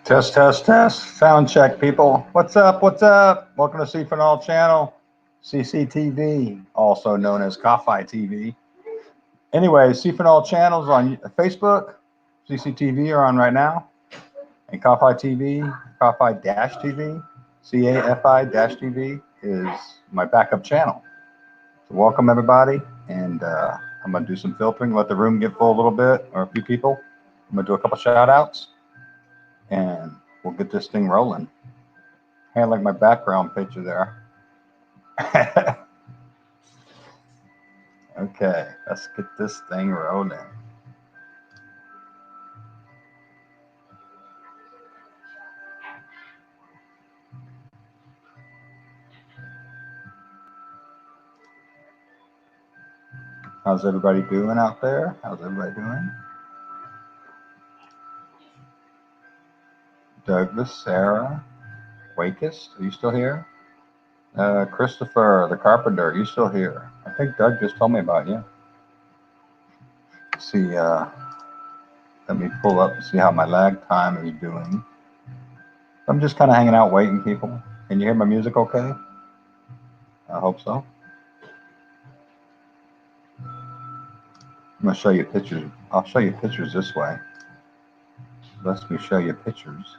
Test, test, test. Sound check, people. What's up? What's up? Welcome to CFNL channel, CCTV, also known as Coffee TV. Anyway, CFNL channels on Facebook, CCTV are on right now, and Coffee TV, Coffee-TV, CAFI-TV is my backup channel. So welcome everybody, and I'm gonna do some filtering, let the room get full a little bit, or a few people. I'm gonna do a couple shout outs, and we'll get this thing rolling. Kind of like my background picture there. Okay, let's get this thing rolling. How's everybody doing out there? How's everybody doing? Douglas, Sarah, Wakest, are you still here? Christopher, the carpenter, are you still here? I think Doug just told me about you. Let's see, let me pull up and see how my lag time is doing. I'm just kind of hanging out waiting, people. Can you hear my music okay? I hope so. I'm going to show you pictures. I'll show you pictures this way. Let me show you pictures.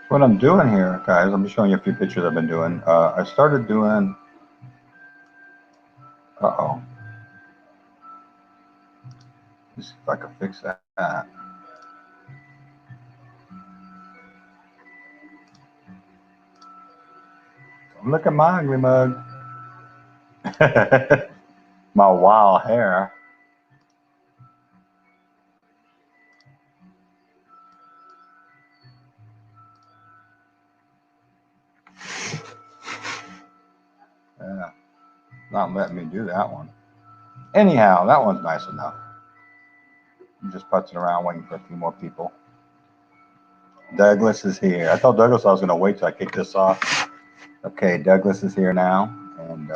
What I'm doing here, guys, I'm just showing you a few pictures I've been doing. I started doing, uh-oh. Let's see if I can fix that. Don't look at my ugly mug. My wild hair. Yeah, not letting me do that one. Anyhow, that one's nice enough. I'm just putzing around waiting for a few more people. Douglas is here. I told Douglas I was going to wait till I kick this off. Okay, Douglas is here now, and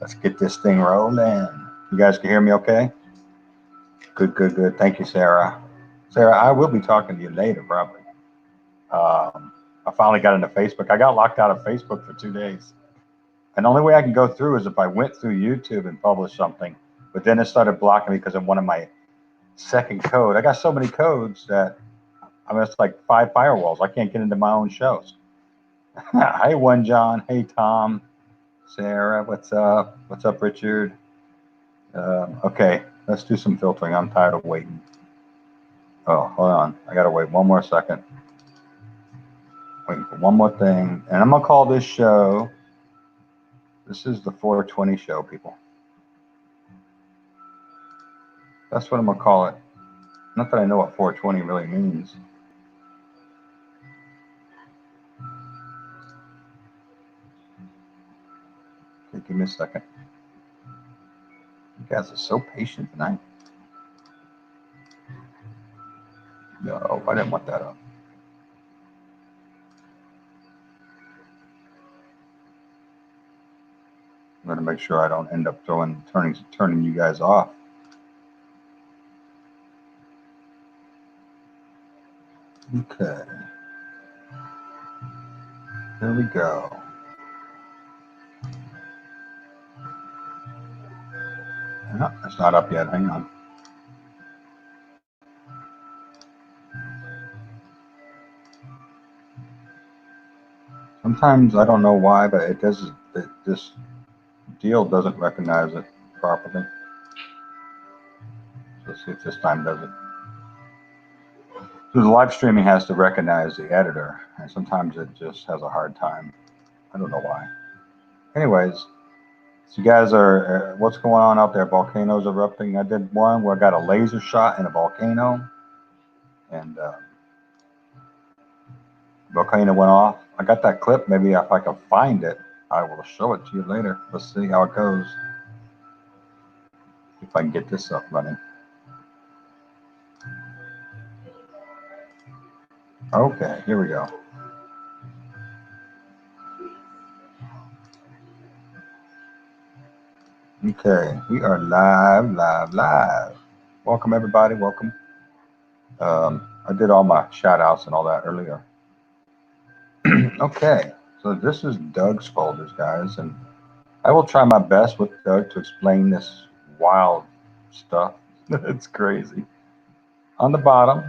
let's get this thing rolling. You guys can hear me okay? Good, good, good. Thank you, Sarah. Sarah, I will be talking to you later, probably. I finally got into Facebook. I got locked out of Facebook for 2 days. And the only way I can go through is if I went through YouTube and published something. But then it started blocking me because of one of my second code. I got so many codes that I mean, it's like 5 firewalls. I can't get into my own shows. Hey, One John. Hey, Tom. Sarah, what's up? What's up, Richard? Okay, let's do some filtering. I'm tired of waiting. Oh, hold on. I got to wait one more second. Waiting for one more thing. And I'm going to call this show, this is the 420 show, people. That's what I'm going to call it. Not that I know what 420 really means. Okay, give me a second. You guys are so patient tonight. No, I didn't want that up. I'm going to make sure I don't end up turning you guys off. Okay. Here we go. No, it's not up yet. Hang on. Sometimes I don't know why, but it does. This deal doesn't recognize it properly. So let's see if this time does it. So the live streaming has to recognize the editor, and sometimes it just has a hard time. I don't know why. Anyways, so you guys are, what's going on out there? Volcanoes erupting. I did one where I got a laser shot in a volcano, and volcano went off. I got that clip. Maybe if I can find it, I will show it to you later. Let's see how it goes. If I can get this up running. Okay, here we go. Okay, we are live. Welcome everybody, welcome. I did all my shout outs and all that earlier. Okay, so this is Doug's folders, guys, and I will try my best with Doug to explain this wild stuff. It's crazy. On the bottom,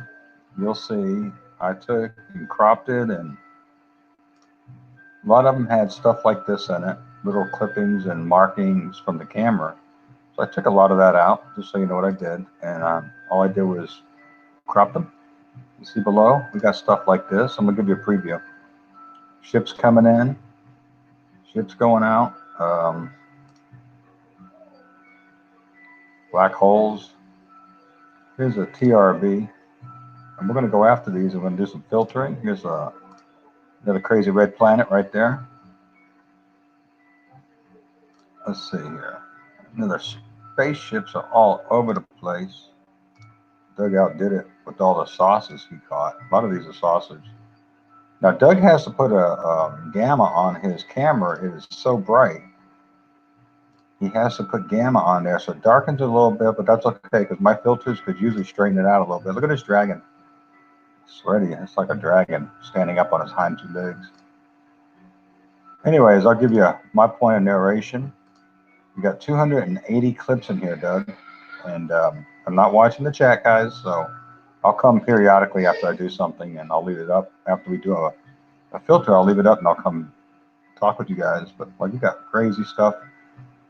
you'll see I took and cropped it, and a lot of them had stuff like this in it, little clippings and markings from the camera. So I took a lot of that out, just so you know what I did. And all I did was crop them. You see below, we got stuff like this. I'm gonna give you a preview. Ships coming in, ships going out, black holes. Here's a TRB. And we're gonna go after these. We're gonna do some filtering. Here's another crazy red planet right there. Let's see here. Another spaceships are all over the place. Doug outdid it with all the sauces he caught. A lot of these are sausage. Now Doug has to put a gamma on his camera. It is so bright. He has to put gamma on there, so it darkens it a little bit, but that's okay because my filters could usually straighten it out a little bit. Look at this dragon. It's ready. It's like a dragon standing up on his hind two legs. Anyways, I'll give you my point of narration. We got 280 clips in here, Doug, and I'm not watching the chat, guys, so I'll come periodically after I do something, and I'll leave it up. After we do a filter, I'll leave it up, and I'll come talk with you guys. But like, you got crazy stuff.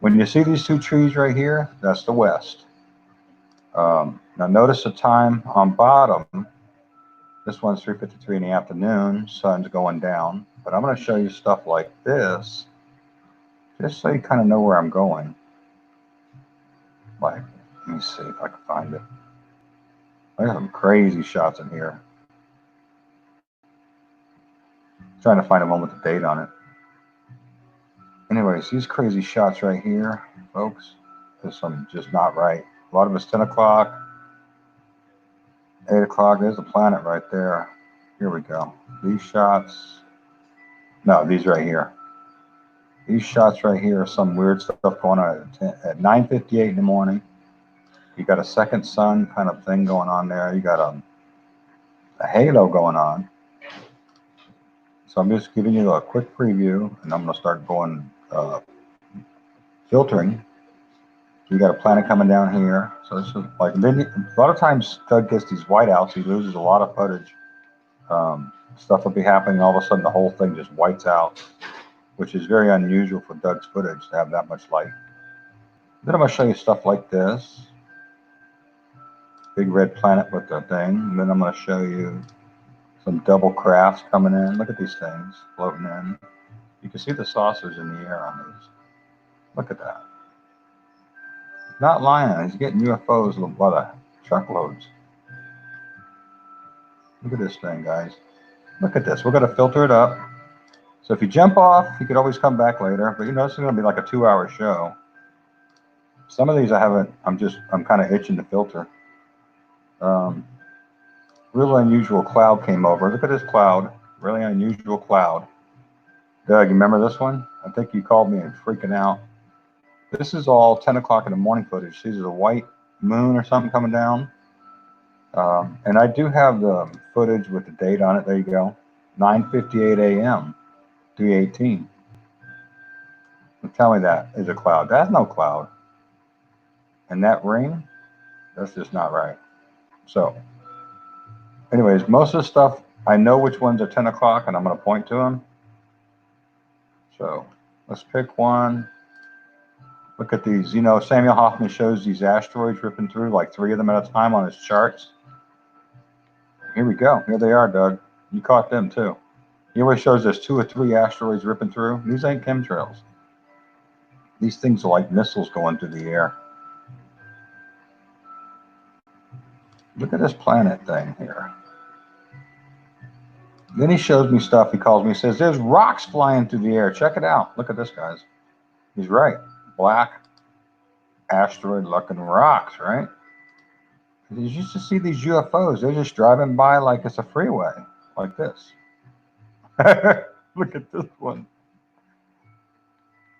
When you see these two trees right here, that's the west. Now notice the time on bottom. This one's 3:53 in the afternoon. Sun's going down. But I'm going to show you stuff like this, just so you kind of know where I'm going. Like, let me see if I can find it. I got some crazy shots in here. I'm trying to find a one with the date on it. Anyways, these crazy shots right here, folks, there's some just not right. A lot of it's 10 o'clock, 8 o'clock. There's a planet right there. Here we go. These shots, no, these right here. These shots right here are some weird stuff going on at 9:58 in the morning. You got a second sun kind of thing going on there. You got a halo going on. So I'm just giving you a quick preview, and I'm going to start going filtering. You got a planet coming down here. So this is like, a lot of times Doug gets these whiteouts. He loses a lot of footage. Stuff will be happening. All of a sudden, the whole thing just whites out, which is very unusual for Doug's footage to have that much light. Then I'm going to show you stuff like this. Big red planet with the thing. And then I'm going to show you some double crafts coming in. Look at these things floating in. You can see the saucers in the air on these. Look at that. Not lying. He's getting UFOs by the truckloads. Look at this thing, guys. Look at this. We're going to filter it up. So if you jump off, you could always come back later. But you know, it's going to be like a 2-hour show. Some of these I haven't. I'm kind of itching to filter. Really unusual cloud came over. Look at this cloud. Really unusual cloud. Doug, you remember this one? I think you called me and freaking out. This is all 10 o'clock in the morning footage. These are the white moon or something coming down. And I do have the footage with the date on it. There you go. 9:58 a.m. 3:18. Tell me that is a cloud. That's no cloud. And that ring, that's just not right. So anyways, most of the stuff, I know which ones are 10 o'clock, and I'm going to point to them. So let's pick one. Look at these. You know, Samuel Hoffman shows these asteroids ripping through, like 3 of them at a time on his charts. Here we go. Here they are, Doug. You caught them too. He always shows us 2 or 3 asteroids ripping through. These ain't chemtrails. These things are like missiles going through the air. Look at this planet thing here. Then he shows me stuff. He calls me, he says, there's rocks flying through the air. Check it out. Look at this, guys. He's right. Black asteroid looking rocks, right? You used to see these UFOs. They're just driving by like it's a freeway, like this. Look at this one.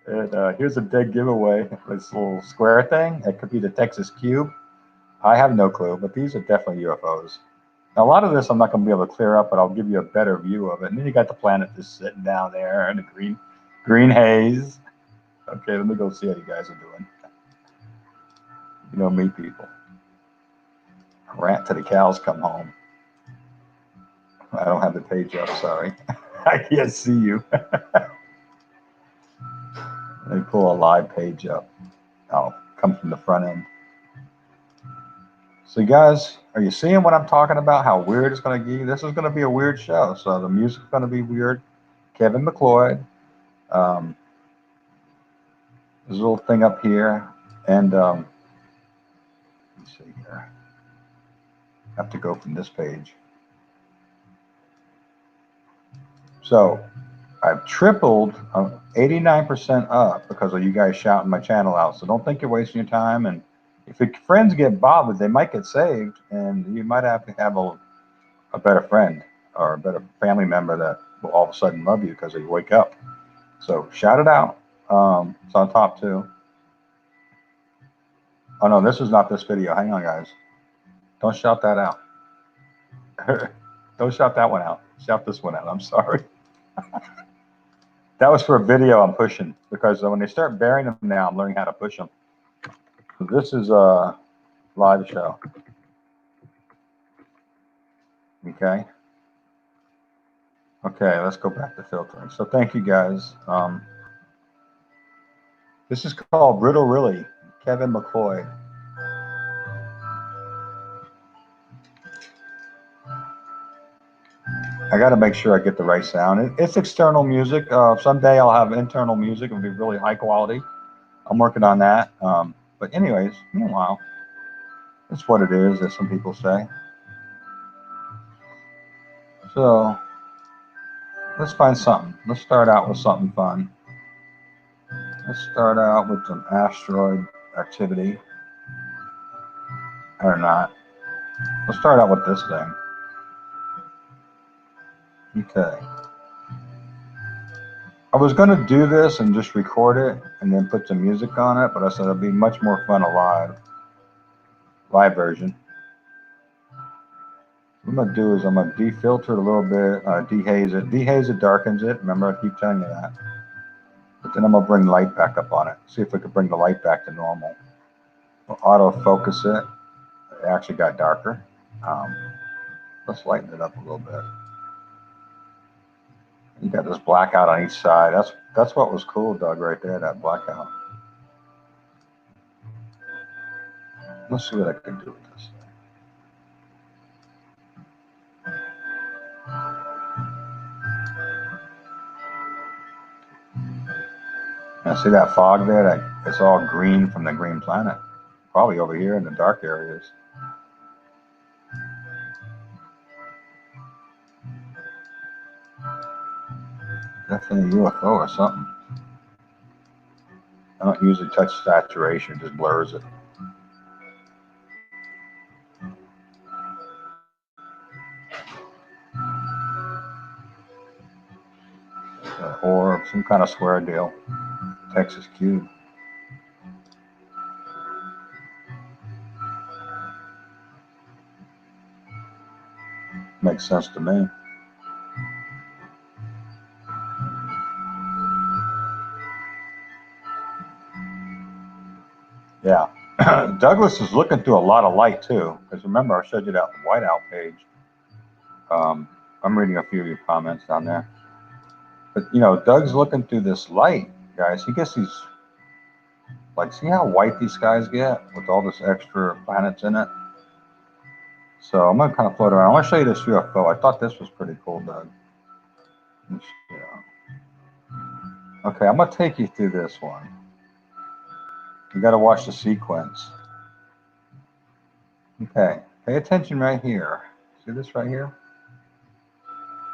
And here's a dead giveaway. This little square thing. It could be the Texas Cube. I have no clue, but these are definitely UFOs. Now, a lot of this I'm not going to be able to clear up, but I'll give you a better view of it. And then you got the planet just sitting down there in the green haze. Okay, let me go see how you guys are doing. You know me, people. Rant till the cows come home. I don't have the page up, sorry. I can't see you. Let me pull a live page up. I'll come from the front end. So you guys, are you seeing what I'm talking about? How weird it's going to be? This is going to be a weird show. So the music's going to be weird. Kevin McLeod. There's a little thing up here. And let me see here. I have to go from this page. So I've tripled 89% up because of you guys shouting my channel out. So don't think you're wasting your time. And if your friends get bothered, they might get saved, and you might have to have a better friend or a better family member that will all of a sudden love you because they wake up. So shout it out. It's on top too. Oh no, this is not this video. Hang on, guys. Don't shout that out. Don't shout that one out. Shout this one out. I'm sorry. That was for a video I'm pushing because when they start burying them now, I'm learning how to push them. So this is a live show. Okay. Okay, let's go back to filtering. So thank you guys. This is called Riddle Really, Kevin McCoy. I got to make sure I get the right sound. It's external music. Someday I'll have internal music. It'll be really high quality. I'm working on that. But anyways, meanwhile, it's what it is, as some people say. So let's find something. Let's start out with something fun. Let's start out with some asteroid activity. Or not. Let's start out with this thing. Okay. I was going to do this and just record it and then put some music on it, but I said it'd be much more fun live version. What I'm going to do is I'm going to defilter it a little bit, dehaze it. Dehaze it darkens it. Remember, I keep telling you that. But then I'm going to bring light back up on it. See if we can bring the light back to normal. We'll auto-focus it. It actually got darker. Let's lighten it up a little bit. You got this blackout on each side. That's what was cool, Doug, right there, that blackout. Let's see what I can do with this. Now see that fog there? It's all green from the green planet. Probably over here in the dark areas. Definitely a UFO or something. I don't usually touch saturation, it just blurs it. Or some kind of square deal. Texas Cube. Makes sense to me. Yeah. Douglas is looking through a lot of light too, because remember I showed you that whiteout page. I'm reading a few of your comments down there. But you know, Doug's looking through this light, guys. He gets these, like, see how white these skies get with all this extra planets in it? So I'm gonna kind of float around. I want to show you this UFO. I thought this was pretty cool, Doug. Okay, I'm gonna take you through this one. You got to watch the sequence. Okay, pay attention right here. See this right here?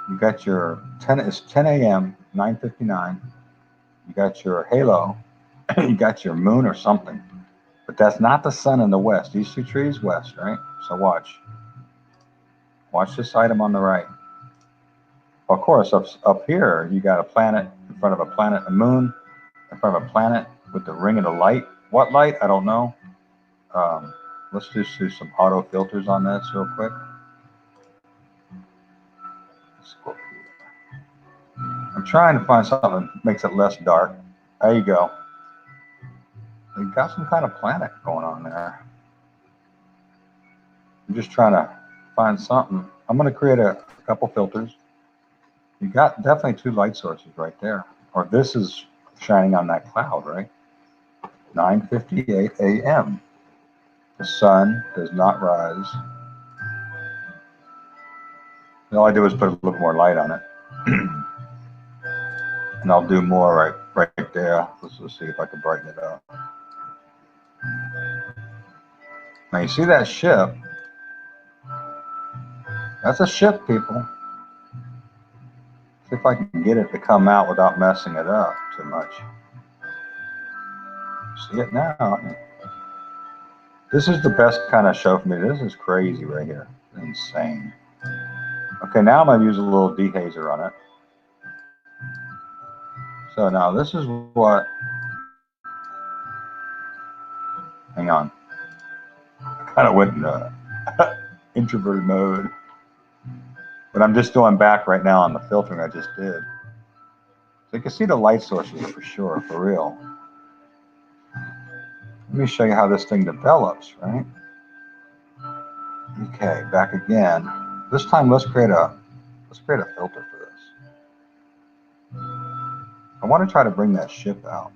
You got your 10, it's 10 a.m., 9:59. You got your halo. You got your moon or something. But that's not the sun in the west. These two trees, west, right? So watch. Watch this item on the right. Well, of course, up here, you got a planet in front of a planet, a moon in front of a planet with the ring of the light. What light? I don't know. Let's just do some auto filters on this real quick. I'm trying to find something that makes it less dark. There you go. You got some kind of planet going on there. I'm just trying to find something. I'm going to create a couple filters. You got definitely two light sources right there. Or this is shining on that cloud, right? 9:58 a.m. The sun does not rise. All I do is put a little more light on it. And I'll do more right there. Let's see if I can brighten it up. Now you see that ship? That's a ship, people. See if I can get it to come out without messing it up too much. See it now. This is the best kind of show for me. This is crazy right here. Insane. Okay, now I'm going to use a little dehazer on it. So now this is what... Hang on. I kind of went into introverted mode. But I'm just going back right now on the filtering I just did. So you can see the light sources for sure, for real. Let me show you how this thing develops, right? Okay, back again. This time let's create a filter for this. I want to try to bring that ship out.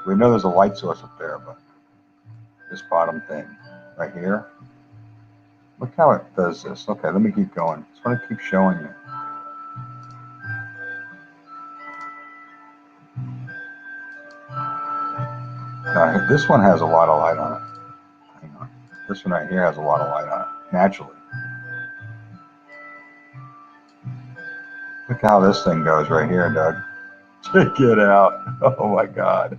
We know there's a light source up there, but this bottom thing right here. Look how it does this. Okay, let me keep going. I just want to keep showing you. Now, this one has a lot of light on it. Hang on. This one right here has a lot of light on it, naturally. Look how this thing goes right here, Doug. Check it out. Oh my God.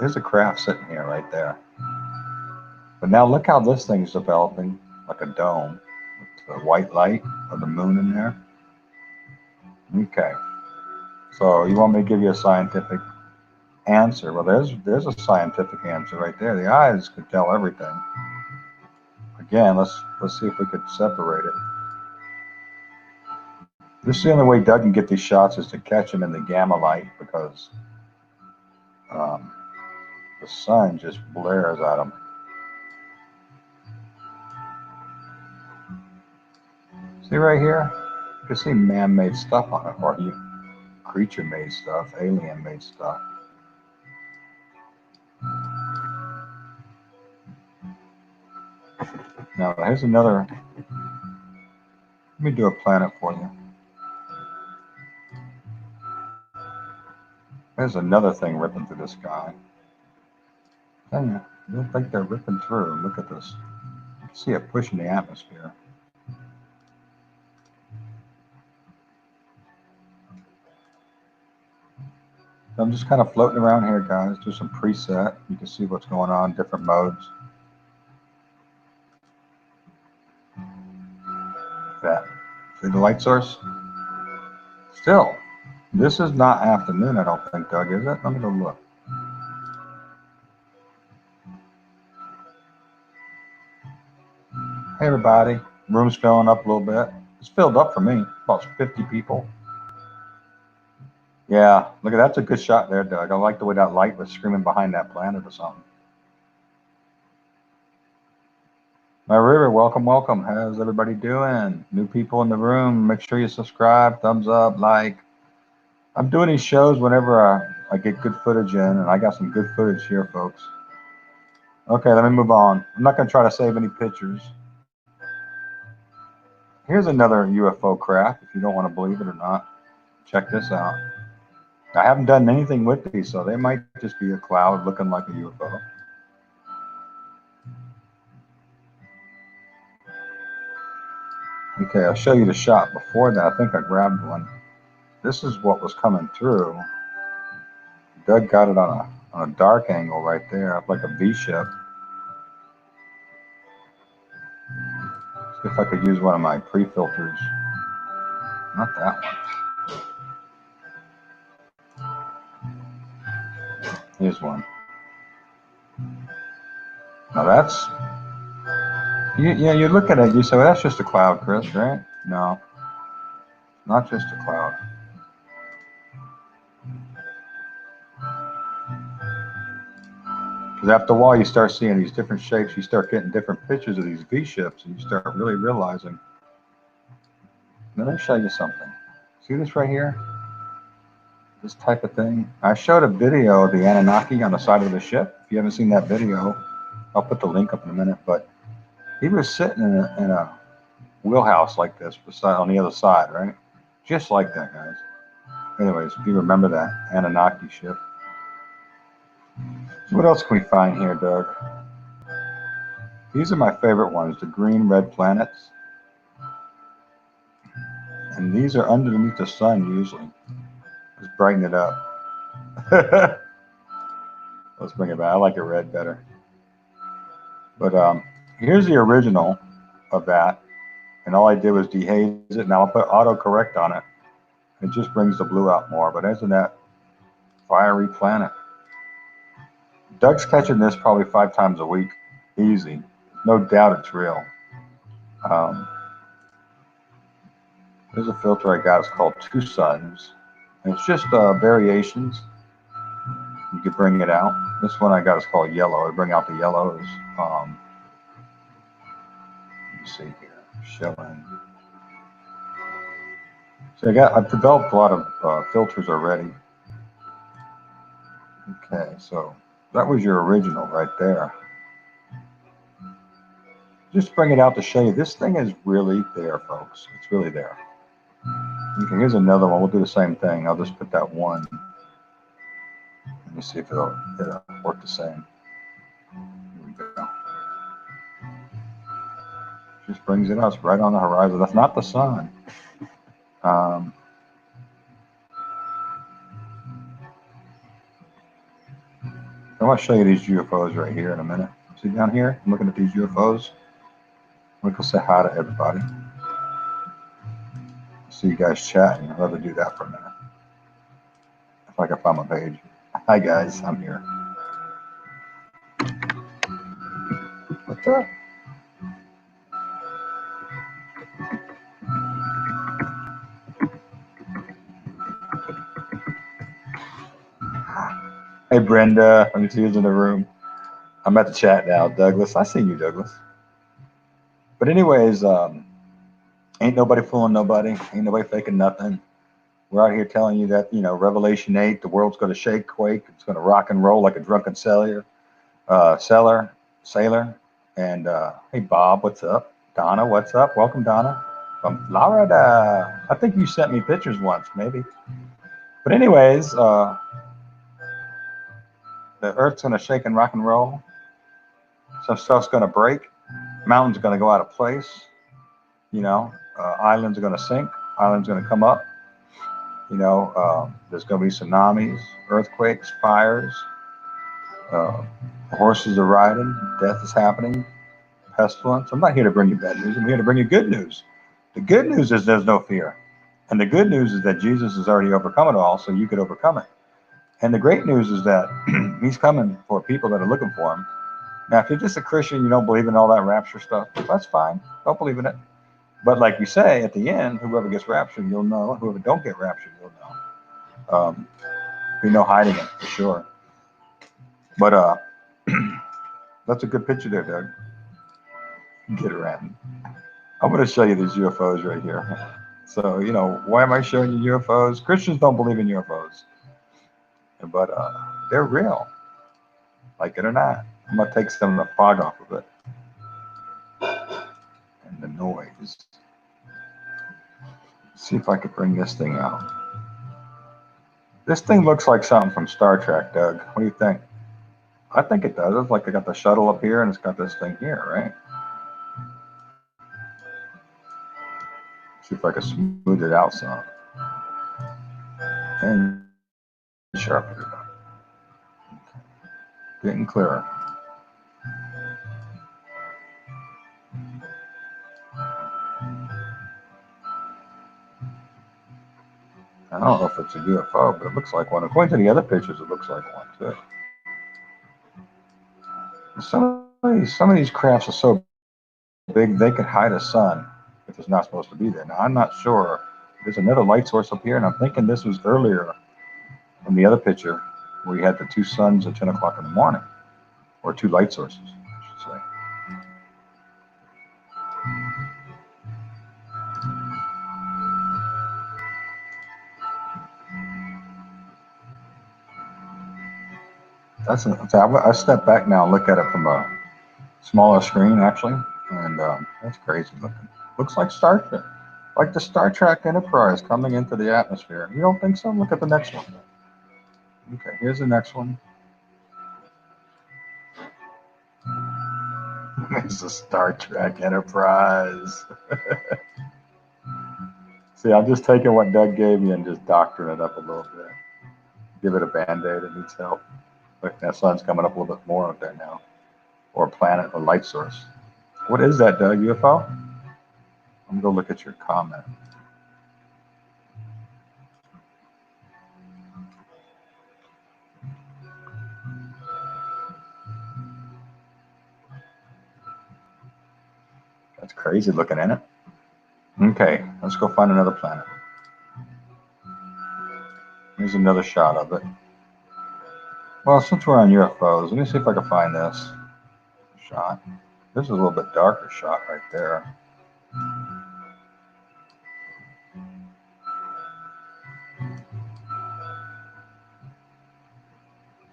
There's a craft sitting here right there. But now look how this thing's developing, like a dome with the white light of the moon in there. Okay. So you want me to give you a scientific answer? Well, there's a scientific answer right there. The eyes could tell everything. Again, let's see if we could separate it. This is the only way Doug can get these shots is to catch them in the gamma light, because the sun just blares at them. See right here? You can see man-made stuff on it, or creature-made stuff, alien-made stuff. Now, here's another. Let me do a planet for you. There's another thing ripping through the sky. Dang it, I don't think they're ripping through. Look at this. You can see it pushing the atmosphere. I'm just kind of floating around here, guys. Do some preset. You can see what's going on, different modes. That. See the light source? Still, this is not afternoon, I don't think, Doug, is it? Let me go look. Hey, everybody. Room's filling up a little bit. It's filled up for me. About 50 people. Yeah, look at that's a good shot there, Doug. I like the way that light was screaming behind that planet or something. My River, welcome, welcome. How's everybody doing? New people in the room, make sure you subscribe, thumbs up, like. I'm doing these shows whenever I get good footage in, and I got some good footage here, folks. Okay, let me move on. I'm not going to try to save any pictures. Here's another UFO craft, if you don't want to believe it or not. Check this out. I haven't done anything with these, so they might just be a cloud looking like a UFO. Okay, I'll show you the shot before that. I think I grabbed one. This is what was coming through. Doug got it on a dark angle right there, up like a V shape. See if I could use one of my pre-filters. Not that one. Here's one. Now that's, yeah, you look at it, you say, well, that's just a cloud, Chris, right? No, not just a cloud. Because after a while, you start seeing these different shapes, you start getting different pictures of these V-shapes, and you start really realizing. Let me show you something. See this right here? This type of thing. I showed a video of the Anunnaki on the side of the ship. If you haven't seen that video, I'll put the link up in a minute. But he was sitting in a wheelhouse like this beside, on the other side, right? Just like that, guys. Anyways, if you remember that Anunnaki ship. So what else can we find here, Doug? These are my favorite ones, the green red planets. And these are underneath the sun usually. Let's brighten it up. Let's bring it back. I like it red better. But here's the original of that. And all I did was dehaze it. Now I'll put autocorrect on it. It just brings the blue out more. But isn't that fiery planet? Doug's catching this probably 5 times a week. Easy. No doubt it's real. There's a filter I got. It's called Two Suns. And it's just variations. You could bring it out. This one I got is called yellow. I bring out the yellows. Let me see here. Showing. So I've developed a lot of filters already. Okay, so that was your original right there. Just bring it out to show you. This thing is really there, folks. It's really there. Okay, here's another one. We'll do the same thing. I'll just put that one. Let me see if it'll work the same. Here we go. Just brings it out. It's right on the horizon. That's not the sun. I want to show you these UFOs right here in a minute. See down here? I'm looking at these UFOs. We can say hi to everybody. See you guys chatting. I'd rather do that for a minute. If I can find my page. Hi guys, I'm here. What's up? Hey Brenda, let me see who's in the room. I'm at the chat now, Douglas. I see you, Douglas. But anyways, ain't nobody fooling nobody. Ain't nobody faking nothing. We're out here telling you that, Revelation 8, the world's going to shake, quake. It's going to rock and roll like a drunken sailor. And hey, Bob, what's up? Donna, what's up? Welcome, Donna. From Florida. I think you sent me pictures once, maybe. But anyways, the earth's going to shake and rock and roll. Some stuff's going to break. Mountains are going to go out of place. Islands are going to sink. Islands are going to come up. There's going to be tsunamis, earthquakes, fires. Horses are riding. Death is happening. Pestilence. I'm not here to bring you bad news. I'm here to bring you good news. The good news is there's no fear. And the good news is that Jesus has already overcome it all, so you could overcome it. And the great news is that he's coming for people that are looking for him. Now, if you're just a Christian, you don't believe in all that rapture stuff, that's fine. Don't believe in it. But like we say, at the end, whoever gets raptured, you'll know. Whoever don't get raptured, you'll know. Be no hiding it, for sure. But that's a good picture there, Doug. Get around. I'm going to show you these UFOs right here. So, why am I showing you UFOs? Christians don't believe in UFOs. But they're real. Like it or not. I'm going to take some of the fog off of it. And the noise. See if I can bring this thing out. This thing looks like something from Star Trek, Doug. What do you think? I think it does. It's like they got the shuttle up here and it's got this thing here, right? See if I can smooth it out some. And sharpen it up. Getting clearer. I don't know if it's a UFO, but it looks like one. According to the other pictures, it looks like one too. Some of these crafts are so big they could hide a sun if it's not supposed to be there. Now I'm not sure. There's another light source up here, and I'm thinking this was earlier in the other picture where you had the two suns at 10 o'clock in the morning, or two light sources, I should say. I step back now and look at it from a smaller screen, actually, and that's crazy looking. Looks like Star Trek, like the Star Trek Enterprise coming into the atmosphere. You don't think so? Look at the next one. Okay, here's the next one. It's the Star Trek Enterprise. See, I'm just taking what Doug gave me and just doctoring it up a little bit. Give it a band-aid. It needs help. Look, that sun's coming up a little bit more up there now. Or a planet, a light source. What is that, Doug? UFO? I'm going to go look at your comment. That's crazy looking, ain't it? Okay, let's go find another planet. Here's another shot of it. Well, since we're on UFOs, let me see if I can find this shot. This is a little bit darker shot right there.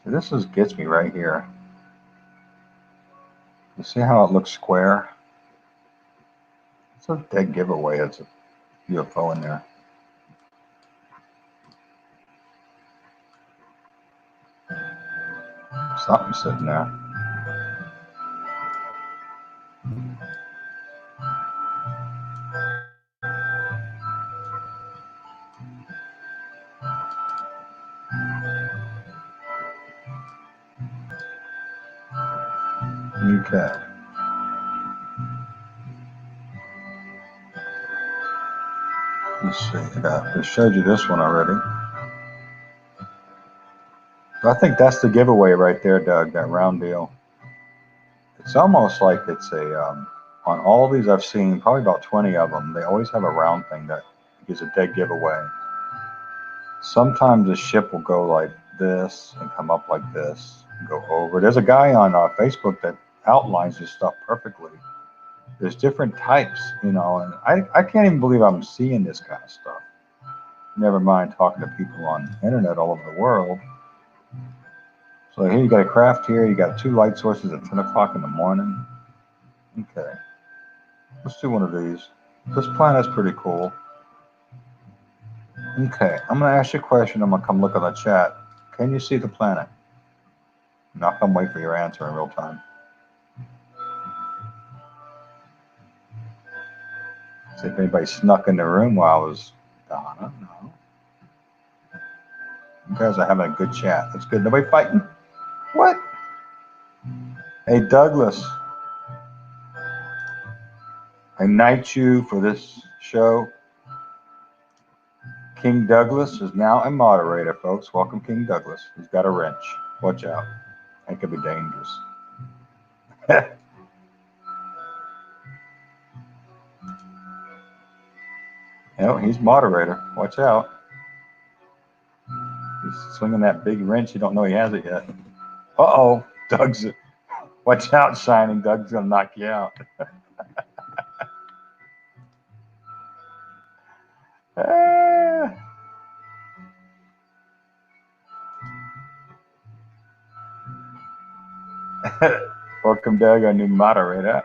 See, this gets me right here. You see how it looks square? It's a dead giveaway. It's a UFO in there. Something sitting there. Okay. Let's see. I showed you this one already. I think that's the giveaway right there, Doug, that round deal. It's almost like it's on all these I've seen, probably about 20 of them, they always have a round thing that gives a dead giveaway. Sometimes the ship will go like this and come up like this and go over. There's a guy on Facebook that outlines this stuff perfectly. There's different types, and I can't even believe I'm seeing this kind of stuff. Never mind talking to people on the internet all over the world. So here you got a craft here. You got two light sources at 10 o'clock in the morning. Okay. Let's do one of these. This planet's pretty cool. Okay. I'm going to ask you a question. I'm going to come look at the chat. Can you see the planet? And I'll come wait for your answer in real time. See if anybody snuck in the room while I was Donna. No. You guys are having a good chat. That's good. Nobody fighting? What? Hey, Douglas. I knight you for this show. King Douglas is now a moderator, folks. Welcome, King Douglas. He's got a wrench. Watch out. That could be dangerous. He's moderator. Watch out. He's swinging that big wrench. You don't know he has it yet. Uh-oh. Doug's... Watch out, Shining. Doug's going to knock you out. Welcome, Doug, our new moderator.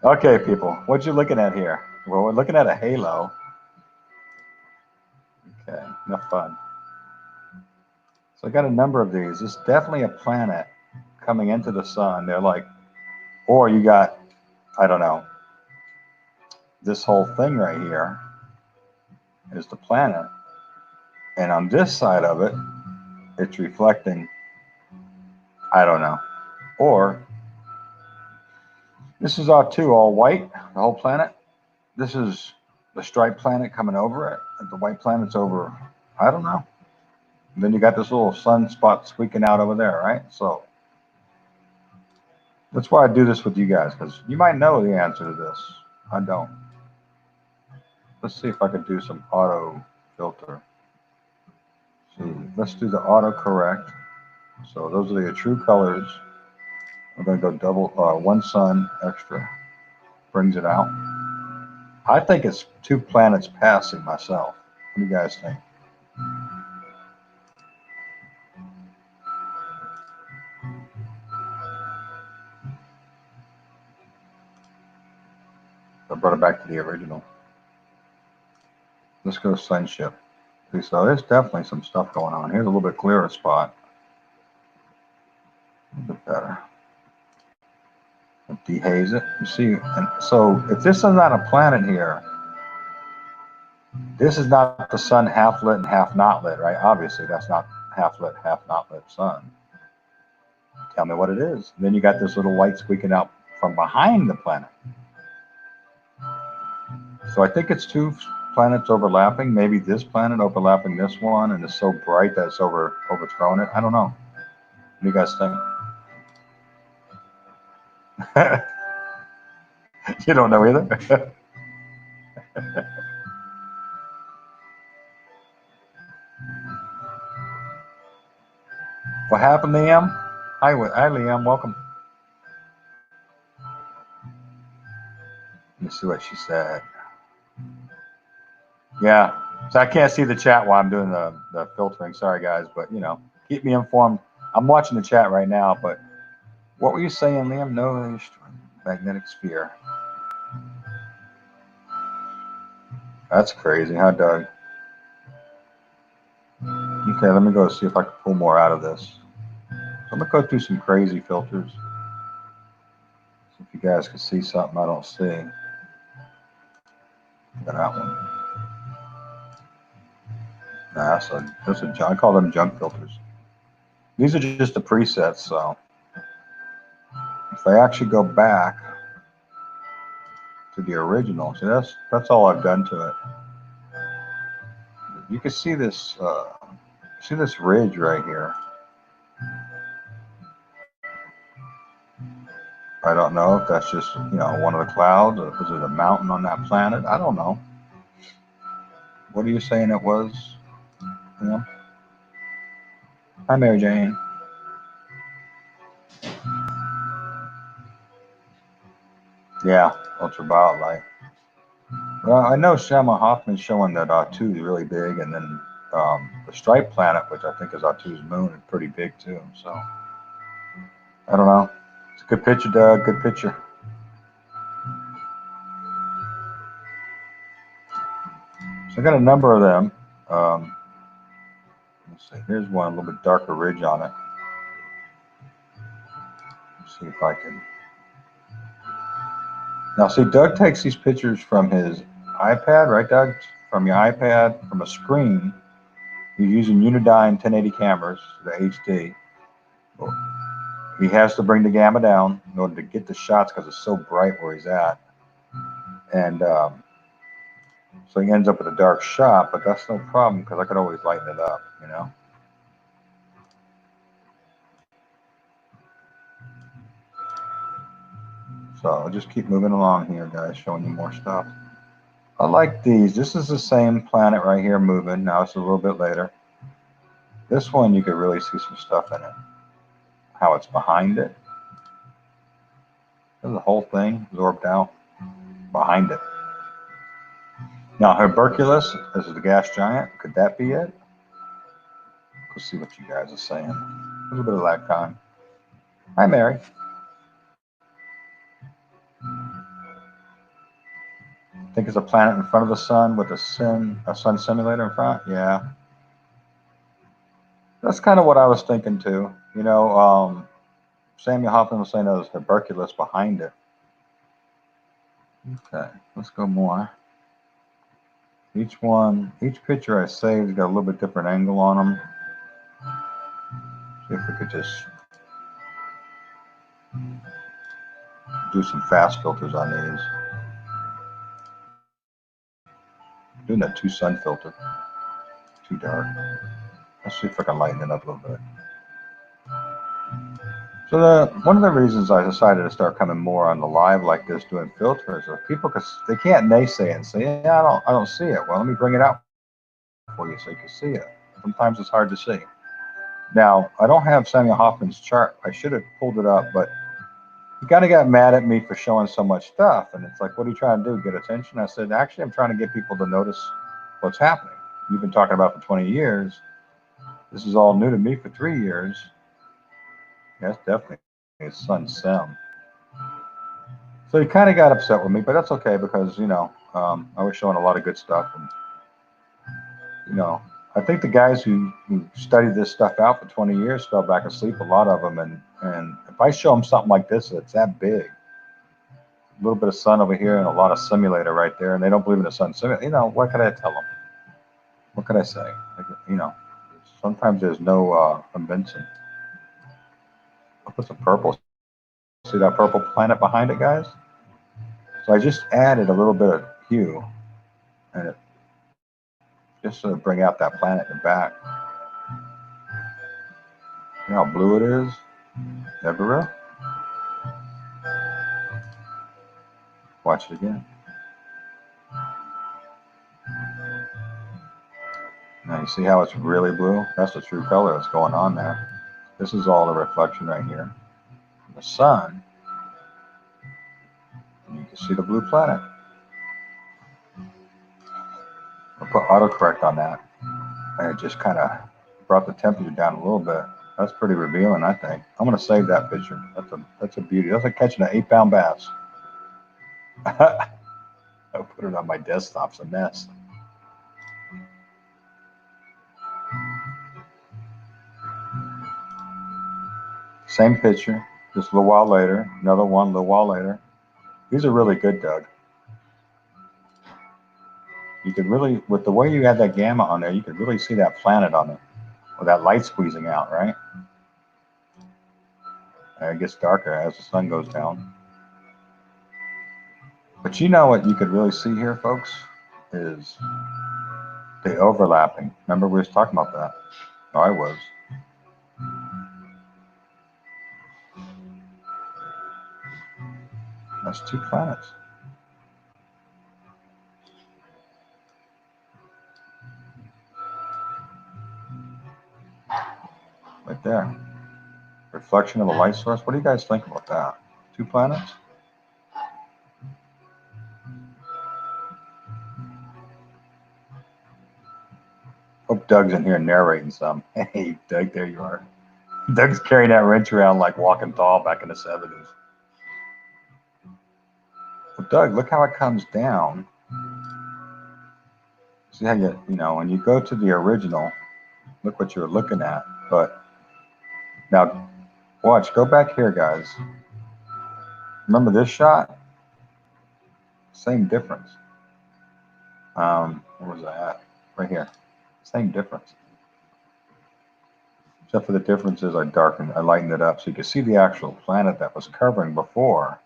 Okay, people, what you looking at here? Well, we're looking at a halo. Enough fun. So I got a number of these. It's definitely a planet coming into the sun. They're like, or you got, I don't know, this whole thing right here is the planet. And on this side of it, it's reflecting, I don't know. Or this is R2, all white, the whole planet. This is the striped planet coming over it. And the white planet's over, I don't know. And then you got this little sunspot squeaking out over there, right? So that's why I do this with you guys, because you might know the answer to this. I don't. Let's see if I can do some auto filter. See, let's do the auto correct. So those are the true colors. I'm going to go double, one sun extra, brings it out. I think it's two planets passing myself. What do you guys think? I brought it back to the original. Let's go sunship. See, so there's definitely some stuff going on. Here's a little bit clearer spot. A little bit better. Dehaze it. You see, and so if this is not a planet here, this is not the sun half lit and half not lit, right? Obviously, that's not half lit, half not lit sun. Tell me what it is. Then you got this little light squeaking out from behind the planet. So I think it's two planets overlapping. Maybe this planet overlapping this one, and it's so bright that it's overthrown it. I don't know. What do you guys think? You don't know either. What happened, Liam? Hi, Liam. Welcome. Let me see what she said. Yeah. So I can't see the chat while I'm doing the filtering. Sorry, guys, but you know, keep me informed. I'm watching the chat right now, but what were you saying, Liam? No magnetic sphere. That's crazy, huh, Doug? Okay, let me go see if I can pull more out of this. So I'm gonna go through some crazy filters. See if you guys can see something I don't see. Got that one. Nah, that's a junk. I call them junk filters. These are just the presets, so if I actually go back to the original, see that's all I've done to it. You can see this ridge right here. I don't know if that's just one of the clouds, or is it a mountain on that planet? I don't know. What are you saying it was? Yeah. Hi, Mary Jane. Yeah, ultraviolet light. Well, I know Shama Hoffman's showing that R2 is really big, and then the Stripe planet, which I think is R2's moon, is pretty big too. So I don't know. It's a good picture, Doug. Good picture. So I got a number of them. Let's see. Here's one, a little bit darker ridge on it. Let's see if I can. Now, see, Doug takes these pictures from his iPad, right, Doug? From your iPad, from a screen. He's using Unidyne 1080 cameras, the HD. He has to bring the gamma down in order to get the shots because it's so bright where he's at. And so he ends up with a dark shot, but that's no problem because I could always lighten it up, So I'll just keep moving along here, guys, showing you more stuff. I like these. This is the same planet right here moving. Now it's a little bit later. This one, you could really see some stuff in it. How it's behind it. There's the whole thing absorbed out behind it. Now, Herberculus, this is the gas giant. Could that be it? Let's see what you guys are saying. A little bit of lag time. Hi, Mary. I think it's a planet in front of the sun with a sun simulator in front. Yeah. That's kind of what I was thinking too. You know, Samuel Hoffman was saying there's tuberculosis behind it. Okay, let's go more. Each picture I saved has got a little bit different angle on them. See if we could just do some fast filters on these. Doing that too sun filter, too dark. Let's see if I can lighten it up a little bit. So one of the reasons I decided to start coming more on the live like this, doing filters, is people, because they can't naysay and say, yeah, I don't see it. Well, let me bring it out for you so you can see it. Sometimes it's hard to see. Now, I don't have Samuel Hoffman's chart. I should have pulled it up, but he kind of got mad at me for showing so much stuff. And it's like, what are you trying to do? Get attention? I said, actually, I'm trying to get people to notice what's happening. You've been talking about for 20 years. This is all new to me for 3 years. That's definitely a sun sim. So he kind of got upset with me, but that's okay because, you know, I was showing a lot of good stuff. And, you know, I think the guys who studied this stuff out for 20 years fell back asleep, a lot of them. And if I show them something like this, that's that big, a little bit of sun over here and a lot of simulator right there, and they don't believe in the sun simulator, you know, what could I tell them? What could I say? Like, you know, sometimes there's no convincing. I'll put some purple. See that purple planet behind it, guys? So I just added a little bit of hue, and it just to bring out that planet in the back. You know how blue it is? Nibiru? Watch it again. Now you see how it's really blue? That's the true color that's going on there. This is all the reflection right here. The sun, and you can see the blue planet. I'll put autocorrect on that, and it just kind of brought the temperature down a little bit. That's pretty revealing, I think. I'm gonna save that picture. That's a beauty. That's like catching an 8-pound bass. I put it on my desktop. It's a mess. Same picture, just a little while later. Another one, a little while later. These are really good, Doug. You could really, with the way you had that gamma on there, you could really see that planet on it, with that light squeezing out, right? And it gets darker as the sun goes down. But you know what you could really see here, folks, is the overlapping. Remember we was talking about that? Oh, I was. That's 2 planets. Right there. Reflection of a light source. What do you guys think about that? 2 planets? Hope Doug's in here narrating some. Hey, Doug, there you are. Doug's carrying that wrench around like walking tall back in the 70s. Well, Doug, look how it comes down. See how you know, when you go to the original, look what you're looking at. But now, watch, go back here, guys. Remember this shot? Same difference. Where was I at? Right here. Same difference. Except for the differences, I lightened it up so you can see the actual planet that was covering before.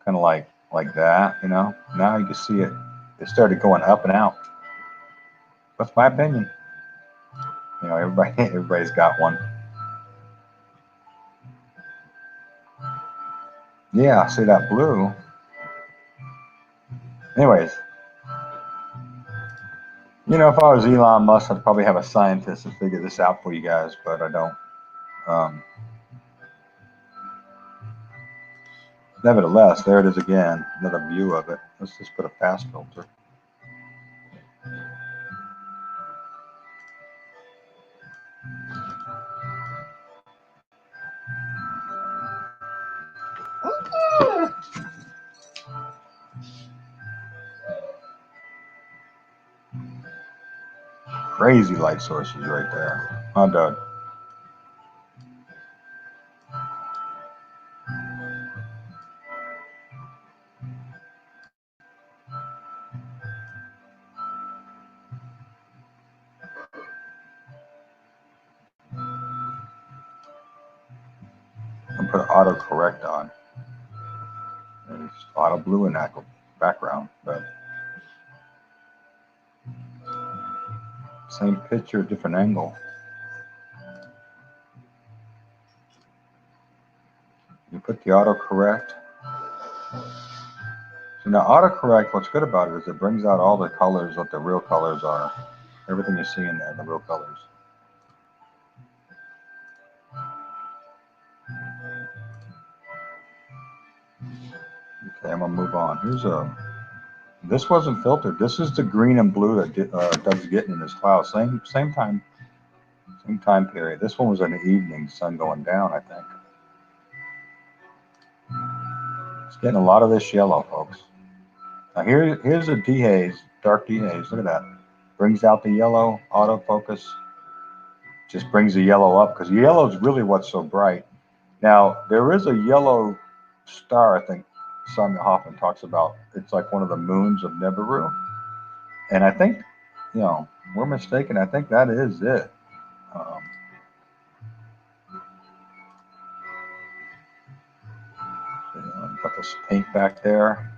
Kind of like that, you know. Now you can see it. It started going up and out. That's my opinion. You know, everybody's got one. Yeah, see that blue. Anyways, you know, if I was Elon Musk, I'd probably have a scientist to figure this out for you guys, but I don't. Nevertheless, there it is again, another view of it. Let's just put a fast filter. Crazy light sources right there. Huh, Doug? And put autocorrect on. There's auto blue in that background, but same picture, different angle. You put the autocorrect. So now autocorrect, what's good about it is it brings out all the colors, what the real colors are. Everything you see in there, the real colors. Okay, I'm gonna move on. Here's this wasn't filtered. This is the green and blue that Doug's getting in his cloud. Same time period. This one was in the evening, sun going down, I think. It's getting a lot of this yellow, folks. Now here's a dehaze, dark dehaze. Look at that. Brings out the yellow, autofocus. Just brings the yellow up because yellow is really what's so bright. Now there is a yellow star, I think Sonia Hoffman talks about. It's like one of the moons of Nibiru. And I think, we're mistaken. I think that is it. Put this paint back there.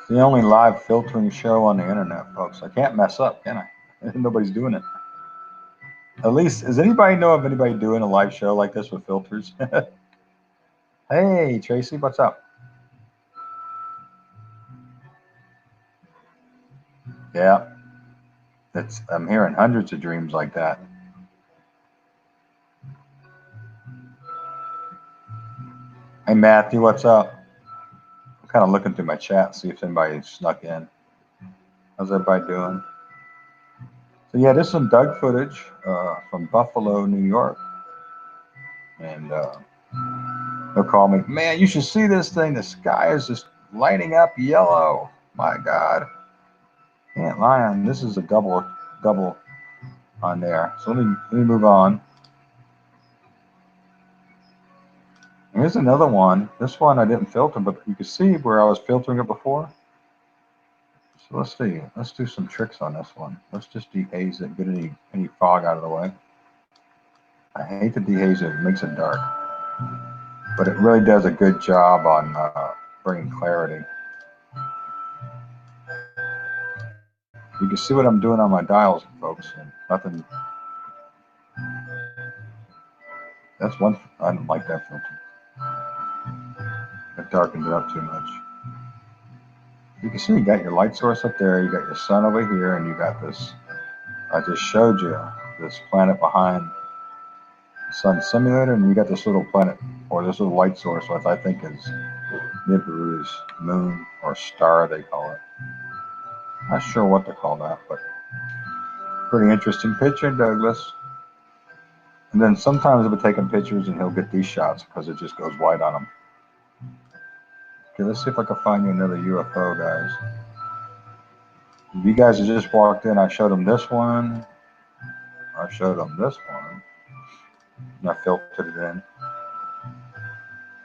It's the only live filtering show on the internet, folks. I can't mess up, can I? Nobody's doing it. At least, does anybody know of anybody doing a live show like this with filters? Hey, Tracy, what's up? Yeah, I'm hearing hundreds of dreams like that. Hey, Matthew, what's up? I'm kind of looking through my chat, see if anybody snuck in. How's everybody doing? So yeah, this is some Doug footage from Buffalo, New York. And they'll call me, man, you should see this thing. The sky is just lighting up yellow. My God. Can't lie on. This is a double on there. So let me move on. Here's another one. This one I didn't filter, but you can see where I was filtering it before. So let's see. Let's do some tricks on this one. Let's just dehaze it, get any fog out of the way. I hate to dehaze it. It makes it dark. But it really does a good job on bringing clarity. You can see what I'm doing on my dials, folks. And nothing. That's one. I don't like that filter. It darkens it up too much. You can see you got your light source up there. You got your sun over here, and you got this. I just showed you this planet behind the sun simulator, and you got this little planet or this little light source, which I think is Nibiru's moon or star, they call it. Not sure what to call that, but pretty interesting picture, Douglas. And then sometimes he'll be taking pictures and he'll get these shots because it just goes white on them. Okay, let's see if I can find you another UFO, guys. If you guys have just walked in, I showed them this one. I showed them this one. And I filtered it in.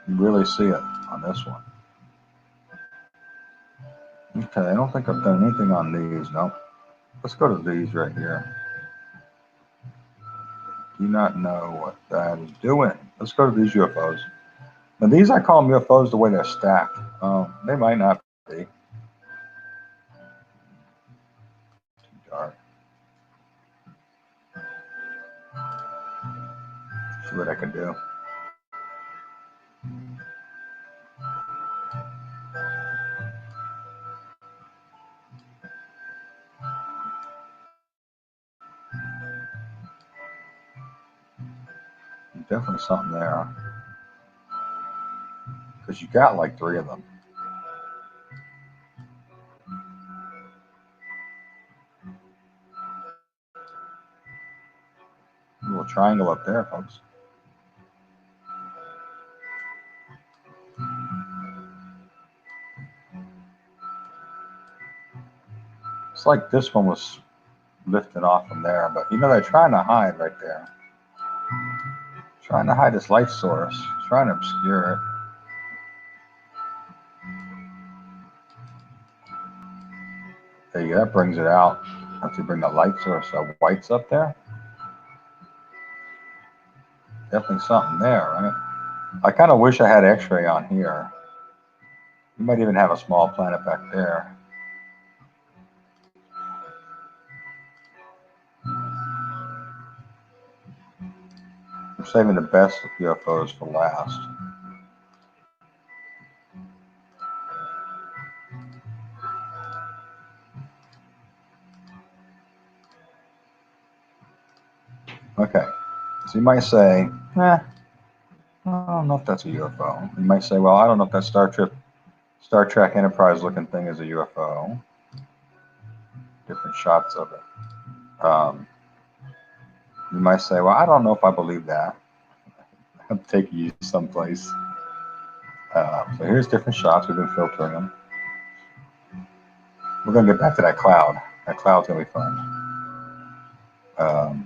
You really see it on this one. Okay, I don't think I've done anything on these. No. Let's go to these right here. Do not know what that is doing. Let's go to these UFOs. Now these, I call them UFOs the way they're stacked. They might not be. Too dark. See what I can do. Definitely something there. Because you got like 3 of them. little triangle up there, folks. It's like this one was lifted off from there, but you know they're trying to hide right there. Trying to hide this light source, trying to obscure it. There you go, that brings it out. Once you bring the light source of whites up there, definitely something there, right? I kind of wish I had X-ray on here. You might even have a small planet back there. I'm saving the best UFOs for last. Okay, so you might say, I don't know if that's a UFO. You might say, well, I don't know if that Star Trek Enterprise looking thing is a UFO. Different shots of it. You might say, well, I don't know if I believe that. I'm taking you someplace. So here's different shots. We've been filtering them. We're going to get back to that cloud. That cloud's going to be fun.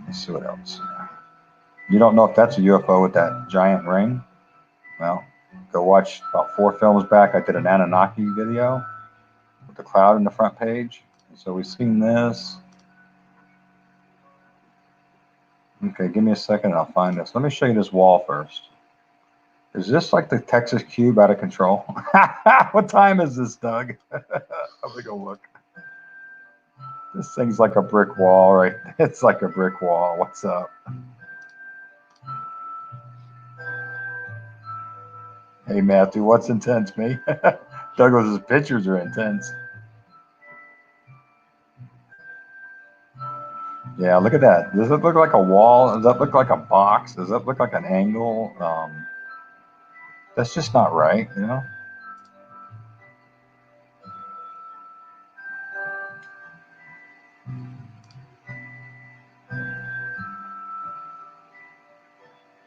Let's see what else. You don't know if that's a UFO with that giant ring? Well, go watch about 4 films back. I did an Anunnaki video with the cloud in the front page. So we've seen this. Okay, give me a second and I'll find this. Let me show you this wall first. Is this like the Texas cube out of control? What time is this, Doug? I'm gonna go look. This thing's like a brick wall, right? It's like a brick wall. What's up? Hey, Matthew, what's intense, me? Douglas's pictures are intense. Yeah, look at that. Does it look like a wall? Does that look like a box? Does that look like an angle? That's just not right, you know?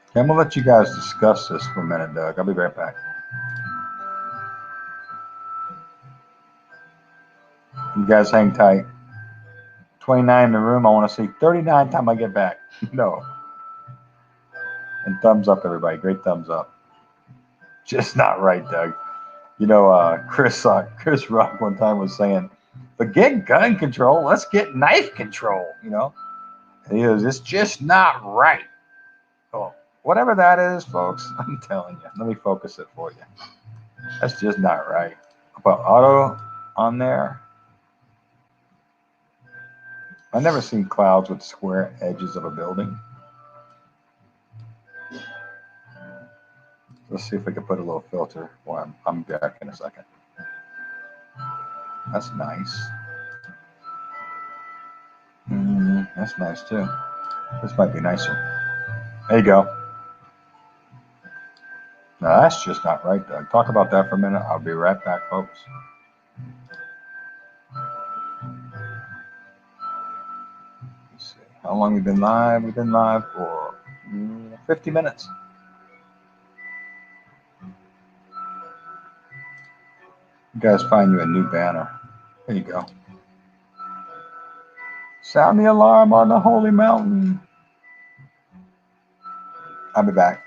Okay, I'm gonna let you guys discuss this for a minute, Doug. I'll be right back. You guys hang tight. 29 in the room. I want to see 39 time I get back. No. And thumbs up, everybody. Great thumbs up. Just not right, Doug. You know, Chris Rock one time was saying, forget gun control, let's get knife control, you know? And he goes, it's just not right. Oh, whatever that is, folks, I'm telling you. Let me focus it for you. That's just not right. But auto on there. I've never seen clouds with square edges of a building. Let's see if we can put a little filter. Well, I'm back in a second. That's nice. That's nice too. This might be nicer. There you go. No, that's just not right, Doug. Talk about that for a minute. I'll be right back, folks. Let's see. How long we've been live? We've been live for 50 minutes. You guys find you a new banner. There you go. Sound the alarm on the holy mountain. I'll be back.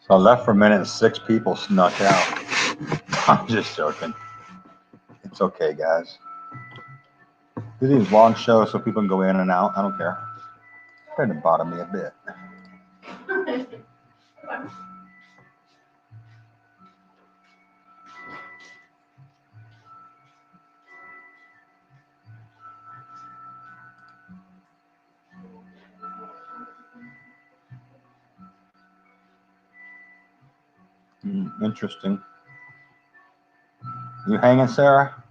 So I left for a minute and 6 people snuck out. I'm just joking. It's okay, guys. Do these long shows so people can go in and out. I don't care. Doesn't bother me a bit. Interesting. You hanging, Sarah?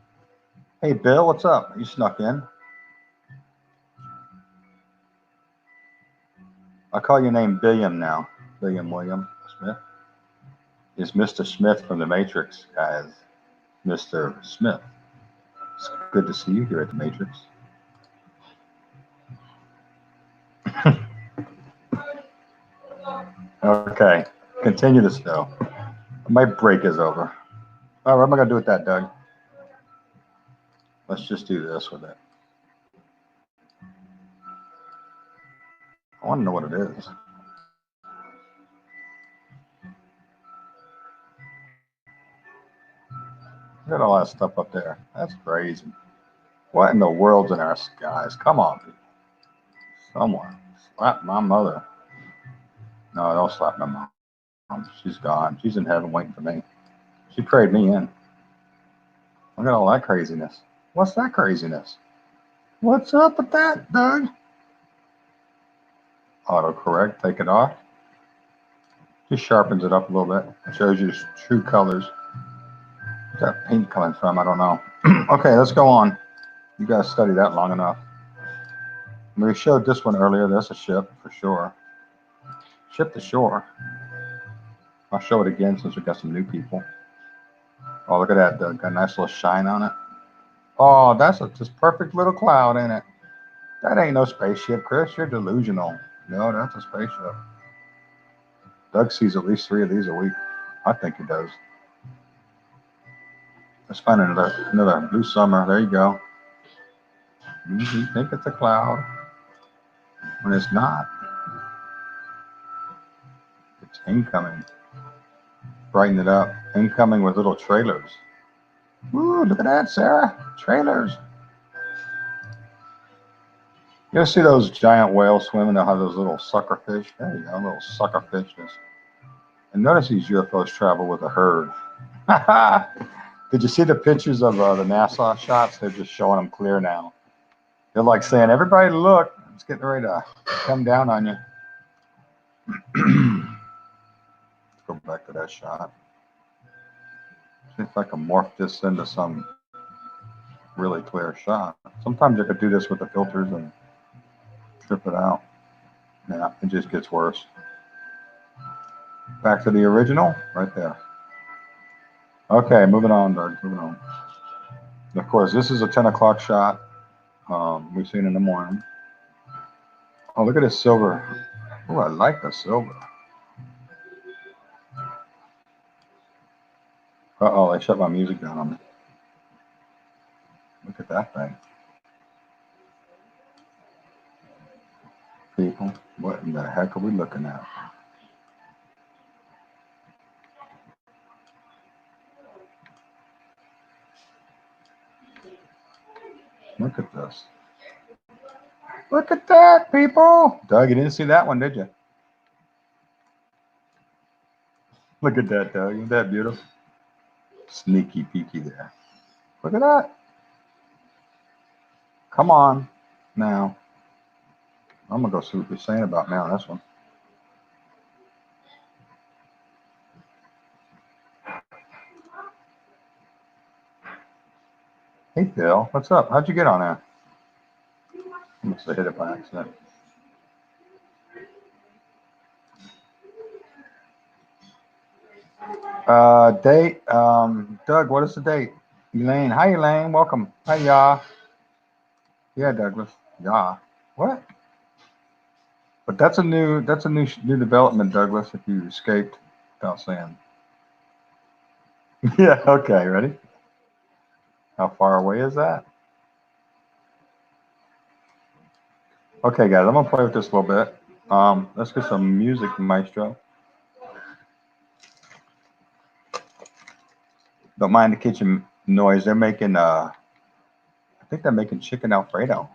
Hey, Bill, what's up? You snuck in. I call your name Billiam now. Billiam William Smith. Is Mr. Smith from the Matrix, guys. Mr. Smith. It's good to see you here at the Matrix. Okay, continue the snow. My break is over. All right, what am I going to do with that, Doug? Let's just do this with it. I want to know what it is. Look at all that stuff up there. That's crazy. What in the world's in our skies? Come on, people. Someone slap my mother. No, don't slap my mom. She's gone. She's in heaven waiting for me. She prayed me in. Look at all that craziness. What's that craziness? What's up with that, Doug? Autocorrect. Take it off. Just sharpens it up a little bit. It shows you true colors. Where's that paint coming from? I don't know. Okay, let's go on. You guys studied that long enough. We showed this one earlier. That's a ship for sure. Ship to shore. I'll show it again since we got some new people. Oh, look at that, Doug. Got a nice little shine on it. Oh, that's a just perfect little cloud, ain't it? That ain't no spaceship, Chris. You're delusional. No, that's a spaceship. Doug sees at least 3 of these a week. I think he does. Let's find another blue summer. There you go. You think it's a cloud when it's not. It's incoming. Brighten it up. Incoming with little trailers. Ooh, look at that, Sarah. Trailers. You ever see those giant whales swimming? They'll have those little sucker fish. There you go, little sucker fishes. And notice these UFOs travel with a herd. Did you see the pictures of the NASA shots? They're just showing them clear now. They're like saying, everybody look, it's getting ready to come down on you. Go back to that shot. See if I can morph this into some really clear shot. Sometimes I could do this with the filters and strip it out. Yeah, it just gets worse. Back to the original, right there. Okay, moving on, Doug, moving on. And of course, this is a 10 o'clock shot we've seen in the morning. Oh, look at this silver. Oh, I like the silver. Uh-oh, they shut my music down on me. Look at that thing. People, what in the heck are we looking at? Look at this. Look at that, people. Doug, you didn't see that one, did you? Look at that, Doug. Isn't that beautiful? Sneaky peeky there. Look at that. Come on now. I'm going to go see what you're saying about now this one. Hey, Bill. What's up? How'd you get on there? I must have hit it by accident. Date. Doug, what is the date? Elaine. Hi, Elaine. Welcome. Hi, y'all. Yeah, Douglas. Yeah. What? But that's a new development, Douglas. If you escaped without saying. Yeah. Okay. Ready? How far away is that? Okay, guys. I'm gonna play with this a little bit. Let's get some music, Maestro. Don't mind the kitchen noise. They're making, I think they're making chicken Alfredo.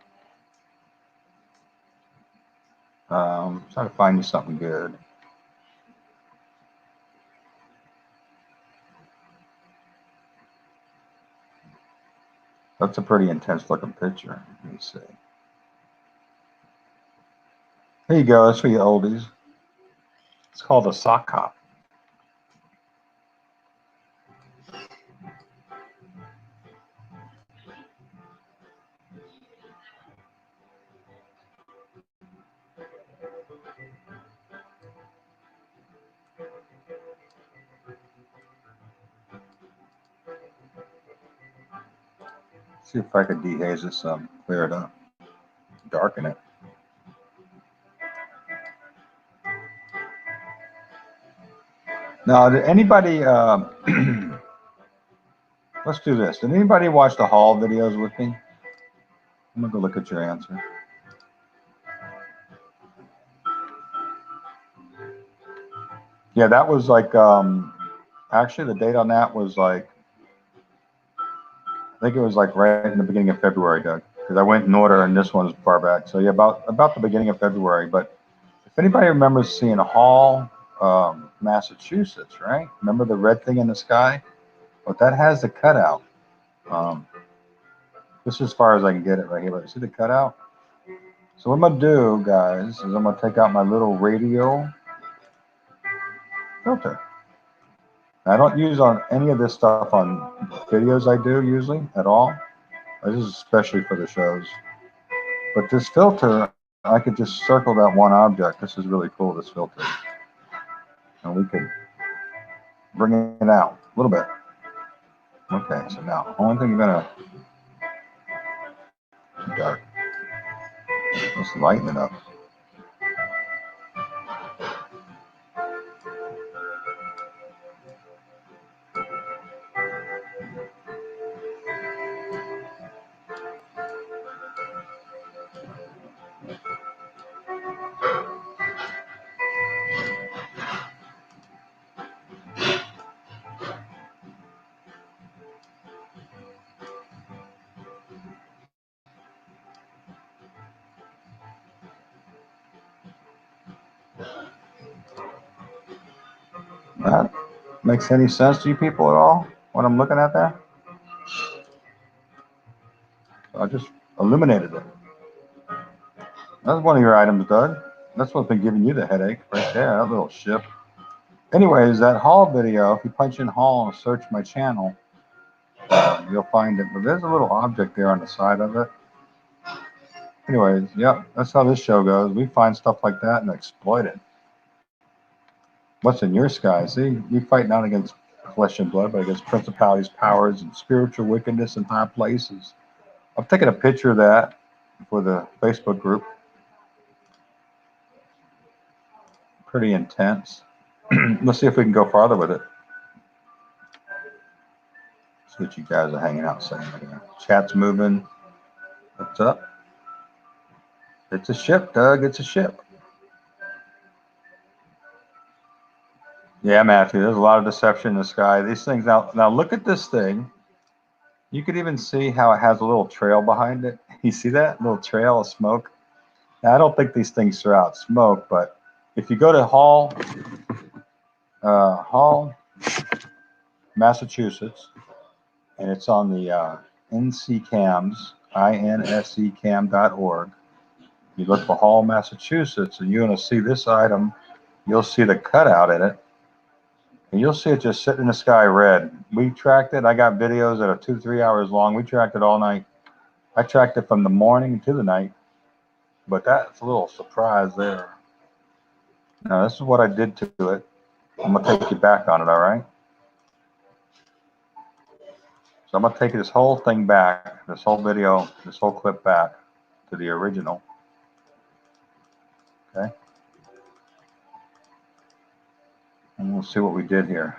Trying to find you something good. That's a pretty intense looking picture. Let me see. Here you go. That's for you oldies. It's called a sock hop. See if I could dehaze this some, clear it up, darken it. Now, did anybody, let's do this. Did anybody watch the haul videos with me? I'm gonna go look at your answer. Yeah, that was like, actually the date on that was like, I think it was like right in the beginning of February, Doug, because I went in order and this one's far back. So yeah, about the beginning of February. But if anybody remembers seeing a Hall, Massachusetts, right? Remember the red thing in the sky? But that has the cutout. This is as far as I can get it right here. But see the cutout? So what I'm gonna do, guys, is I'm gonna take out my little radial filter. I don't use on any of this stuff on videos I do usually at all. This is especially for the shows. But this filter, I could just circle that one object. This is really cool, this filter. And we could bring it out a little bit. Okay, so now, only thing you're gonna, dark. Let's lighten it up. That makes any sense to you people at all? What I'm looking at there? I just illuminated it. That's one of your items, Doug. That's what's been giving you the headache right there, that little ship. Anyways, that haul video, if you punch in haul and search my channel, you'll find it. But there's a little object there on the side of it. Anyways, yep, that's how this show goes. We find stuff like that and exploit it. What's in your sky? See, we fight not against flesh and blood, but against principalities, powers, and spiritual wickedness in high places. I've taken a picture of that for the Facebook group. Pretty intense. Let's see if we can go farther with it. See what you guys are hanging out saying here. Chat's moving. What's up? It's a ship, Doug. It's a ship. Yeah, Matthew, there's a lot of deception in the sky. These things, now look at this thing. You could even see how it has a little trail behind it. You see that little trail of smoke? Now, I don't think these things throw out smoke, but if you go to Hall, Massachusetts, and it's on the NCCAMS, insecam.org. You look for Hall, Massachusetts, and you're going to see this item. You'll see the cutout in it. And you'll see it just sitting in the sky red. We tracked it. I got videos that are 2-3 hours long. We tracked it all night. I tracked it from the morning to the night. But that's a little surprise there. Now, this is what I did to it. I'm going to take you back on it, all right? So I'm going to take this whole thing back, this whole video, this whole clip back to the original. Okay? And we'll see what we did here.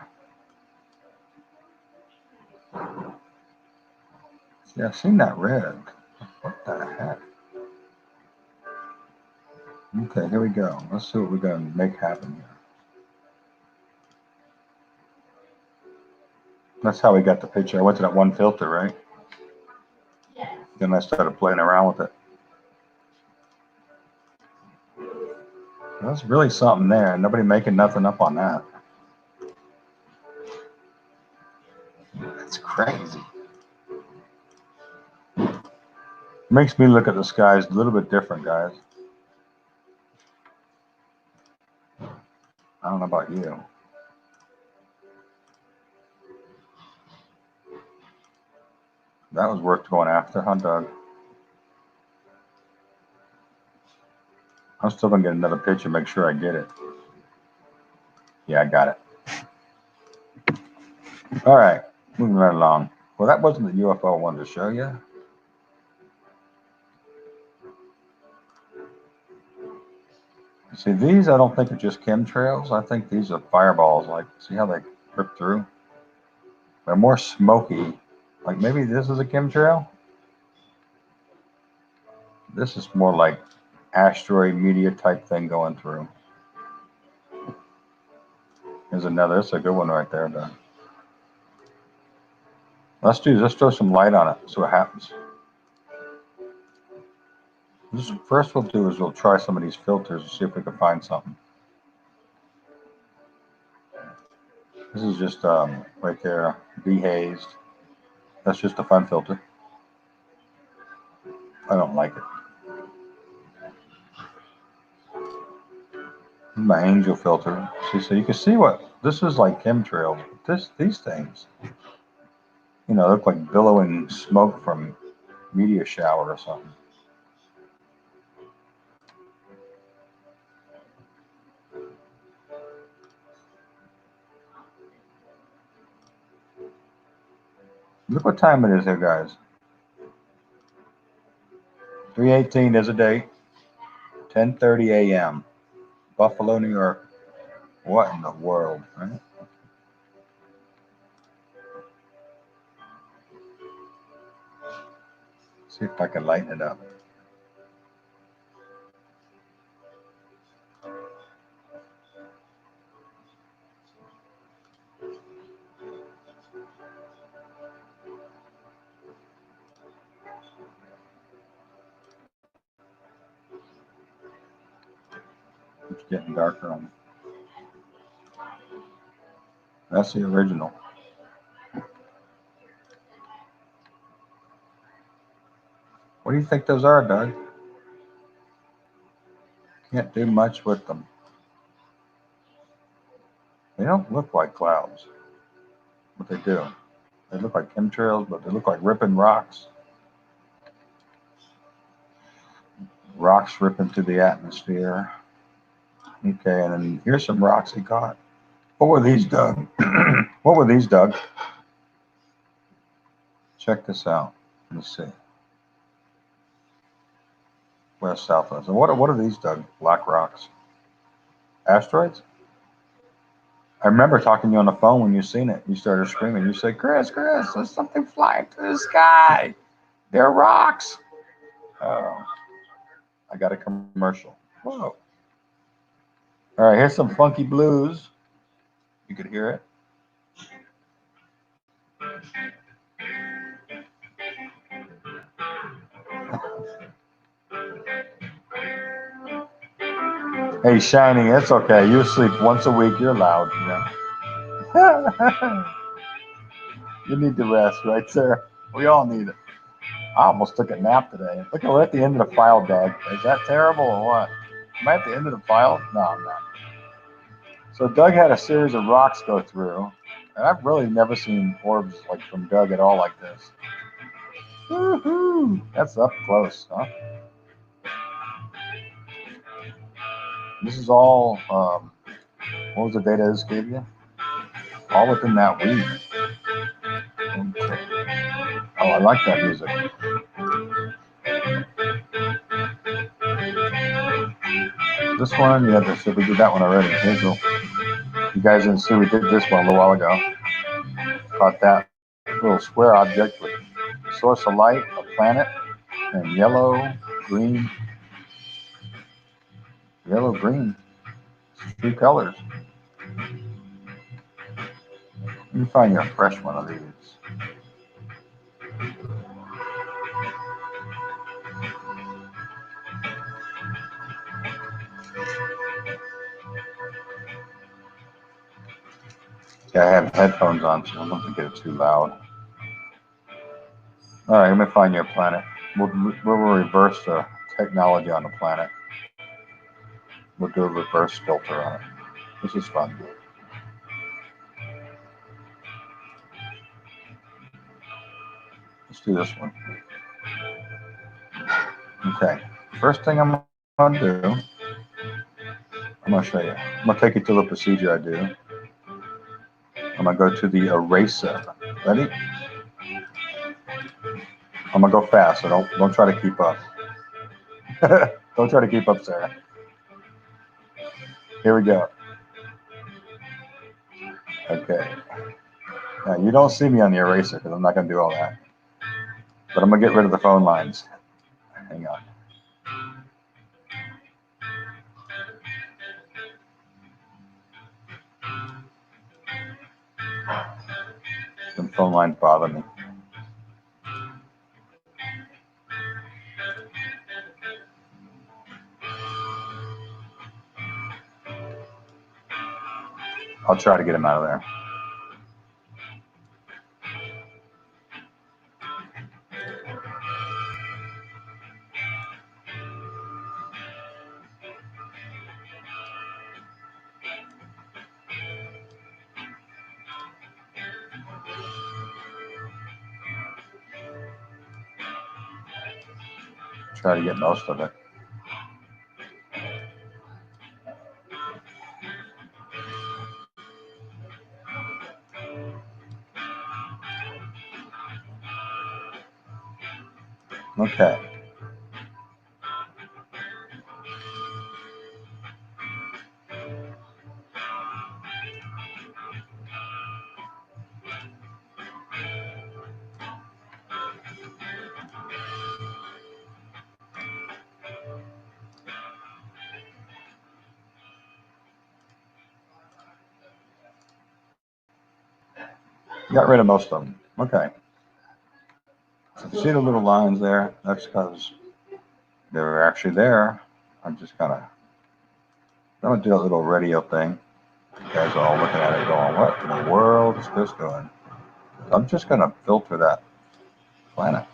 See, I've seen that red. What the heck? Okay, here we go. Let's see what we're going to make happen here. That's how we got the picture. I went to that one filter, right? Yeah. Then I started playing around with it. There's really something there. Nobody making nothing up on that. That's crazy. Makes me look at the skies a little bit different, guys. I don't know about you. That was worth going after, huh, Doug? I'm still gonna get another picture, make sure I get it. Yeah, I got it. All right, moving right along. Well, that wasn't the UFO I wanted to show you. See, these I don't think are just chemtrails. I think these are fireballs. Like, see how they rip through? They're more smoky. Like maybe this is a chemtrail. This is more like asteroid meteor type thing going through. Here's another. That's a good one right there, Doug. Let's throw some light on it. See what happens. First we'll do is we'll try some of these filters and see if we can find something. This is just right there, dehazed. That's just a fun filter. I don't like it. My angel filter. See, so you can see what this is like chemtrails. These things, you know, look like billowing smoke from meteor shower or something. Look what time it is here, guys. 3:18 is a date. 10:30 a.m. Buffalo, New York. What in the world, right? See if I can lighten it up. It's getting darker on me. That's the original. What do you think those are, Doug? Can't do much with them. They don't look like clouds, but they do. They look like chemtrails, but they look like ripping rocks. Rocks ripping through the atmosphere. Okay, and then here's some rocks he caught. What were these, Doug? What were these, Doug? Check this out. Let's see. West, southwest. And what are these, Doug? Black rocks. Asteroids? I remember talking to you on the phone when you seen it. You started screaming. You said, Chris, there's something flying through the sky. They're rocks. Oh, I got a commercial. Whoa. All right, here's some funky blues. You could hear it. Hey, Shiny, it's okay. You sleep once a week. You're allowed, you know. You need to rest right there. We all need it. I almost took a nap today. Look, we're at the end of the file, Doug. Is that terrible or what? Am I at the end of the file? No, I'm not. So Doug had a series of rocks go through, and I've really never seen orbs like from Doug at all like this. Woohoo! That's up close, huh? This is all, what was the data this gave you? All within that week. Okay. Oh, I like that music. This one, yeah, we did that one already. You guys didn't see we did this one a little while ago. Caught that little square object with source of light, a planet, and yellow, green. Three colors. You find you a fresh one of these. Yeah, I have headphones on, so I don't think it's too loud. All right, let me find you a planet. We'll reverse the technology on the planet. We'll do a reverse filter on it. This is fun. Let's do this one. Okay. First thing I'm going to do, I'm going to show you. I'm going to take you through the procedure I do. I'm going to go to the eraser. Ready? I'm going to go fast, so don't try to keep up. Don't try to keep up, Sarah. Here we go. Okay. Now, you don't see me on the eraser because I'm not going to do all that. But I'm going to get rid of the phone lines. Hang on. Some phone lines bother me. I'll try to get him out of there. Try to get most of it. Okay. Got rid of most of them. Okay. So you see the little lines there? That's because they were actually there. I'm just going to do a little radio thing. You guys are all looking at it going, what in the world is this doing? So I'm just going to filter that planet.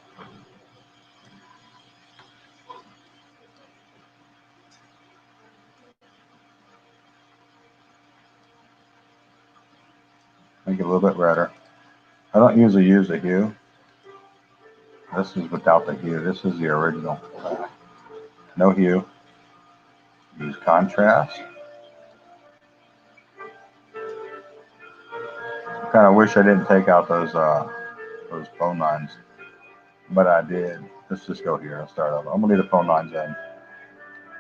Make it a little bit redder. I don't usually use the hue. This is without the hue. This is the original. No hue. Use contrast. Kind of wish I didn't take out those phone lines, but I did. Let's just go here and start over. I'm gonna leave the phone lines in.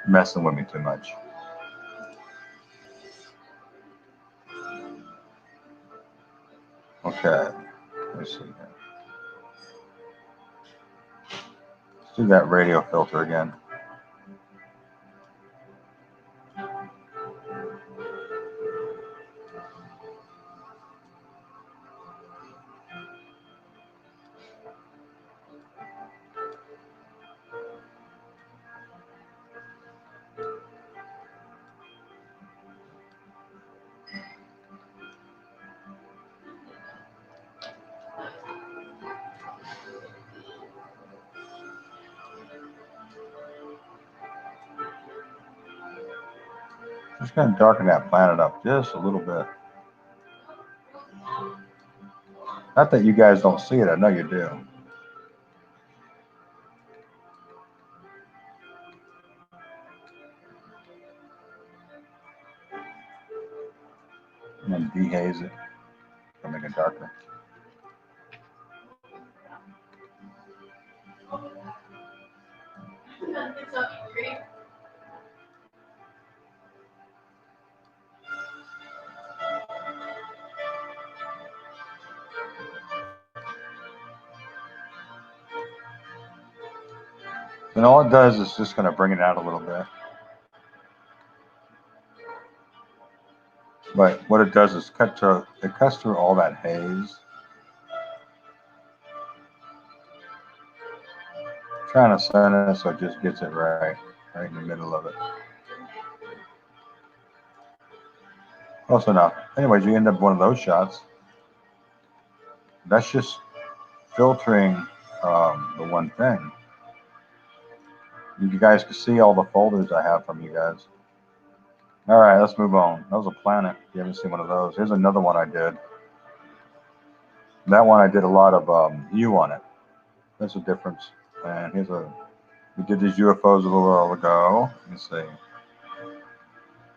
Messing with me too much. Okay. Let's see here. Let's do that radio filter again. Just gonna darken that planet up just a little bit. Not that you guys don't see it, I know you do. And then dehaze it to make it darker. And all it does is just gonna bring it out a little bit. But what it does is it cuts through all that haze. Trying to center it so it just gets it right in the middle of it. Close enough. Anyways, you end up with one of those shots. That's just filtering the one thing. You guys can see all the folders I have from you guys. All right, let's move on. That was a planet. You haven't seen one of those. Here's another one I did. That one I did a lot of hue on it. That's a difference. And we did these UFOs a little while ago. Let me see.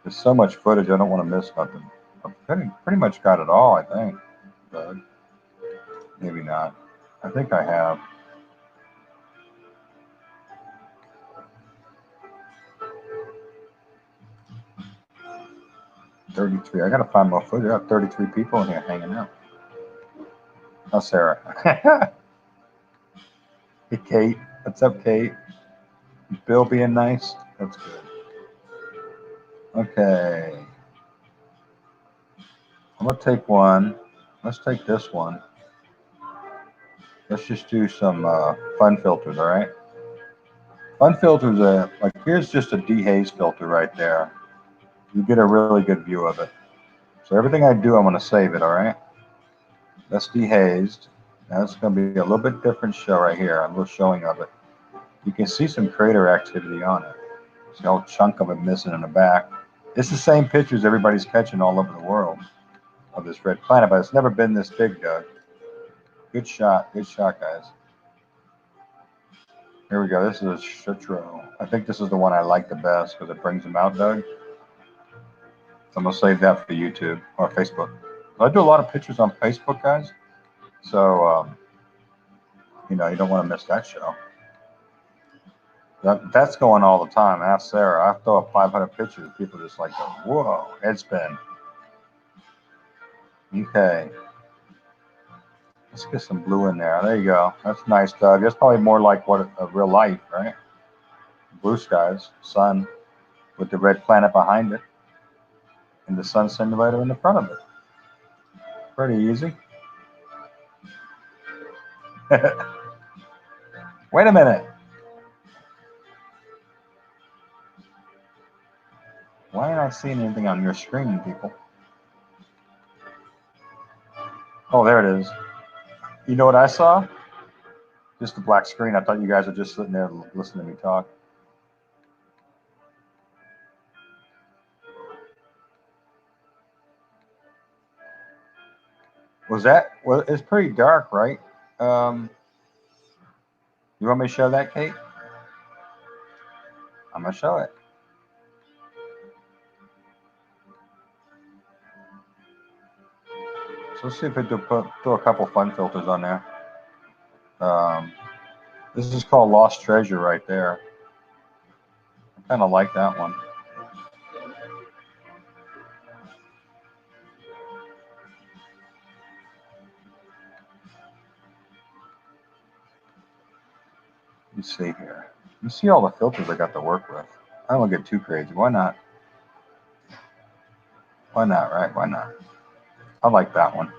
There's so much footage, I don't want to miss nothing. I've pretty much got it all, I think. But maybe not. I think I have. 33. I gotta find more footage. I got 33 people in here hanging out. Oh, Sarah. Hey, Kate. What's up, Kate? Bill being nice. That's good. Okay. I'm gonna take one. Let's take this one. Let's just do some fun filters, all right? Fun filters, like here's just a dehaze filter right there. You get a really good view of it. So everything I do, I'm gonna save it, all right? That's dehazed. Now it's gonna be a little bit different show right here, a little showing of it. You can see some crater activity on it. See a whole chunk of it missing in the back. It's the same pictures everybody's catching all over the world of this red planet, but it's never been this big, Doug. Good shot, guys. Here we go. This is a Shutro. I think this is the one I like the best because it brings them out, Doug. So I'm gonna save that for YouTube or Facebook. I do a lot of pictures on Facebook, guys. So you know, you don't want to miss that show. That's going all the time. Ask Sarah. I throw up 500 pictures. People just like go, whoa, head spin. Okay. Let's get some blue in there. There you go. That's nice, Doug. That's probably more like what a real life, right? Blue skies, sun, with the red planet behind it, and the sun simulator in the front of it. Pretty easy. Wait a minute. Why aren't I seeing anything on your screen, people? Oh, there it is. You know what I saw? Just a black screen. I thought you guys were just sitting there listening to me talk. Was that? Well, it's pretty dark, right? You want me to show that, Kate? I'm gonna show it. So let's see if we do throw a couple fun filters on there. This is called Lost Treasure right there. I kind of like that one. Let's see here. You see all the filters I got to work with. I don't get too crazy. Why not? Why not, right? Why not? I like that one.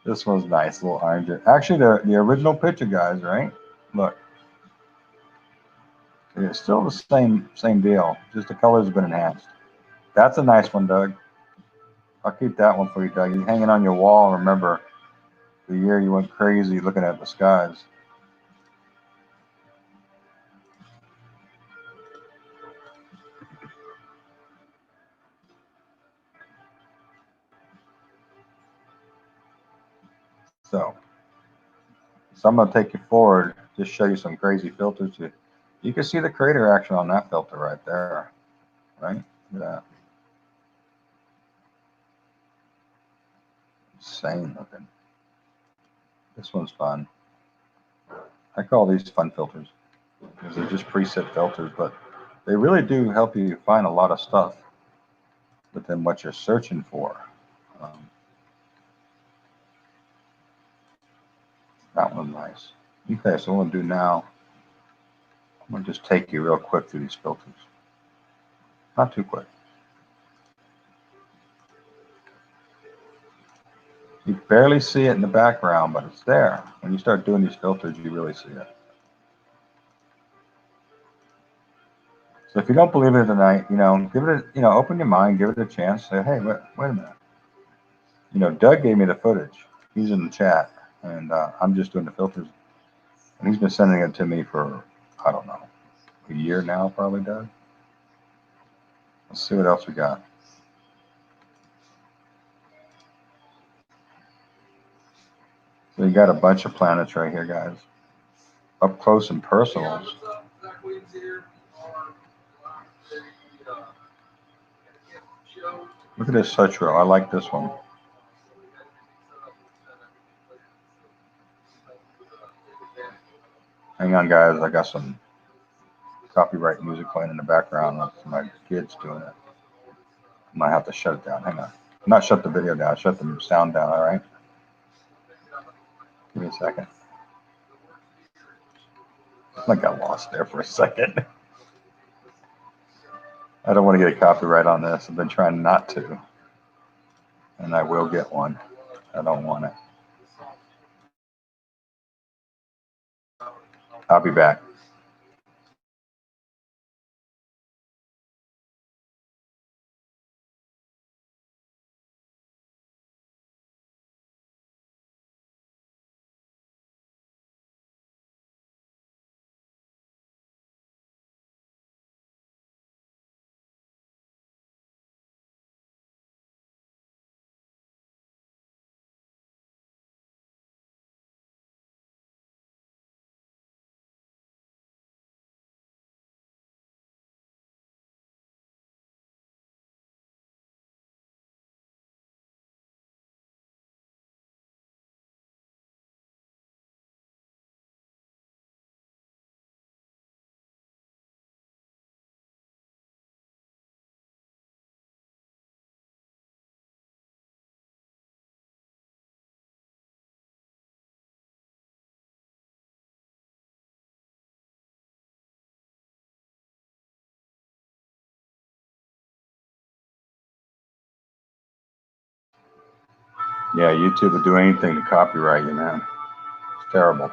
This one's nice, a little orange. Actually, the original picture, guys, right? Look, it's still the same deal. Just the colors have been enhanced. That's a nice one, Doug. I'll keep that one for you, Doug. You're hanging on your wall. Remember the year you went crazy looking at the skies. So I'm going to take you forward, just show you some crazy filters. You can see the crater action on that filter right there, right? Look at that. Insane looking. This one's fun. I call these fun filters because they're just preset filters, but they really do help you find a lot of stuff within what you're searching for. That one's nice. Okay, so what I'm going to do now, I'm going to just take you real quick through these filters. Not too quick. You barely see it in the background, but it's there. When you start doing these filters, you really see it. So if you don't believe it tonight, give it open your mind, give it a chance. Say, hey, wait a minute. Doug gave me the footage. He's in the chat, and I'm just doing the filters. And he's been sending it to me for, I don't know, a year now, probably, Doug. Let's see what else we got. So you got a bunch of planets right here, guys. Up close and personal. Look at this Sutro. I like this one. Hang on, guys. I got some copyright music playing in the background. That's my kids doing it. I might have to shut it down. Hang on. Not shut the video down. Shut the sound down. All right. Give me a second. I got lost there for a second. I don't want to get a copyright on this. I've been trying not to. And I will get one. I don't want it. I'll be back. Yeah, YouTube would do anything to copyright you, man. It's terrible.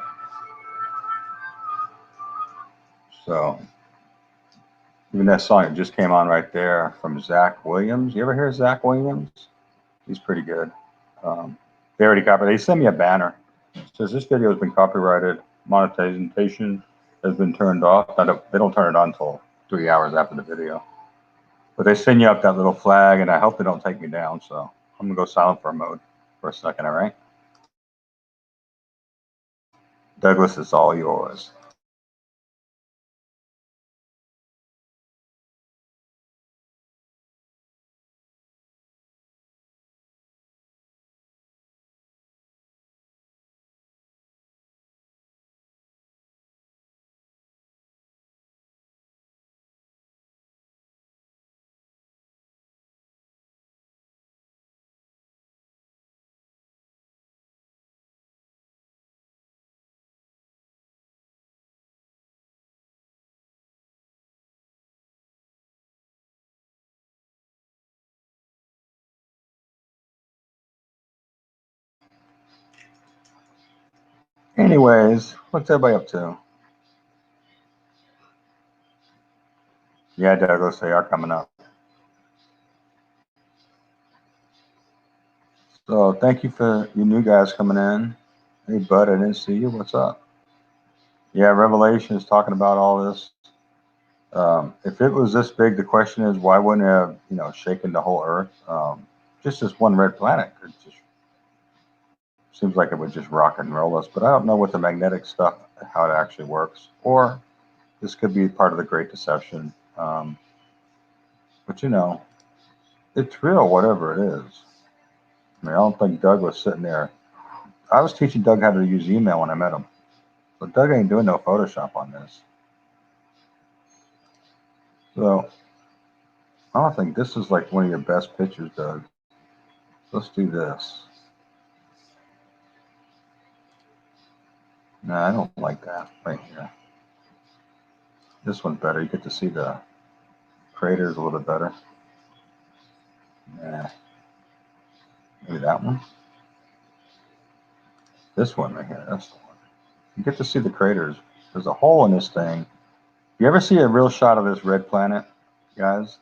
So, even that song that just came on right there from Zach Williams. You ever hear Zach Williams? He's pretty good. They already copyrighted. They sent me a banner. It says this video has been copyrighted. Monetization has been turned off. They don't turn it on until 3 hours after the video. But they send you up that little flag, and I hope they don't take me down. So I'm gonna go silent for a mode for a second. All right, Douglas, it's all yours. Anyways, what's everybody up to? Yeah, Douglas, they are coming up. So thank you for you new guys coming in. Hey, bud, I didn't see you. What's up? Yeah, Revelation is talking about all this. If it was this big, the question is, why wouldn't it have, shaken the whole Earth? Just this one red planet. It just seems like it would just rock and roll us. But I don't know what the magnetic stuff, how it actually works. Or this could be part of the Great Deception. But it's real, whatever it is. I mean, I don't think Doug was sitting there. I was teaching Doug how to use email when I met him. But Doug ain't doing no Photoshop on this. So I don't think this is like one of your best pictures, Doug. Let's do this. No, I don't like that right here. This one's better. You get to see the craters a little bit better. Yeah. Maybe that one. This one right here, that's the one. You get to see the craters. There's a hole in this thing. You ever see a real shot of this red planet, guys?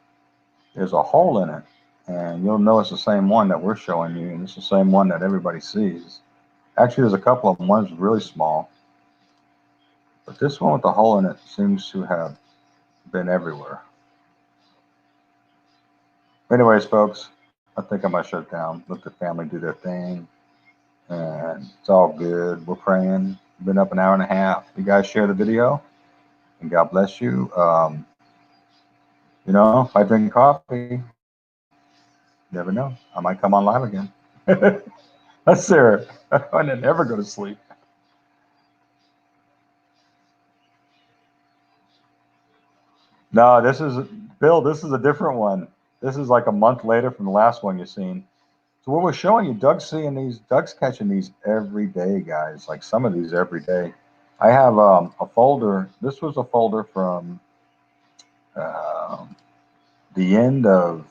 There's a hole in it, and you'll know it's the same one that we're showing you, and it's the same one that everybody sees. Actually, there's a couple of them. One's really small, but this one with the hole in it seems to have been everywhere. Anyways, folks, I think I might shut down. Let the family do their thing, and it's all good. We're praying. Been up an hour and a half. You guys share the video, and God bless you. You know, if I drink coffee, never know. I might come on live again. That's Sarah. I never go to sleep. No, this is Bill. This is a different one. This is like a month later from the last one you've seen. So what we're showing you, Doug's seeing these. Doug's catching these every day, guys. Like some of these every day. I have a folder. This was a folder from um, the end of,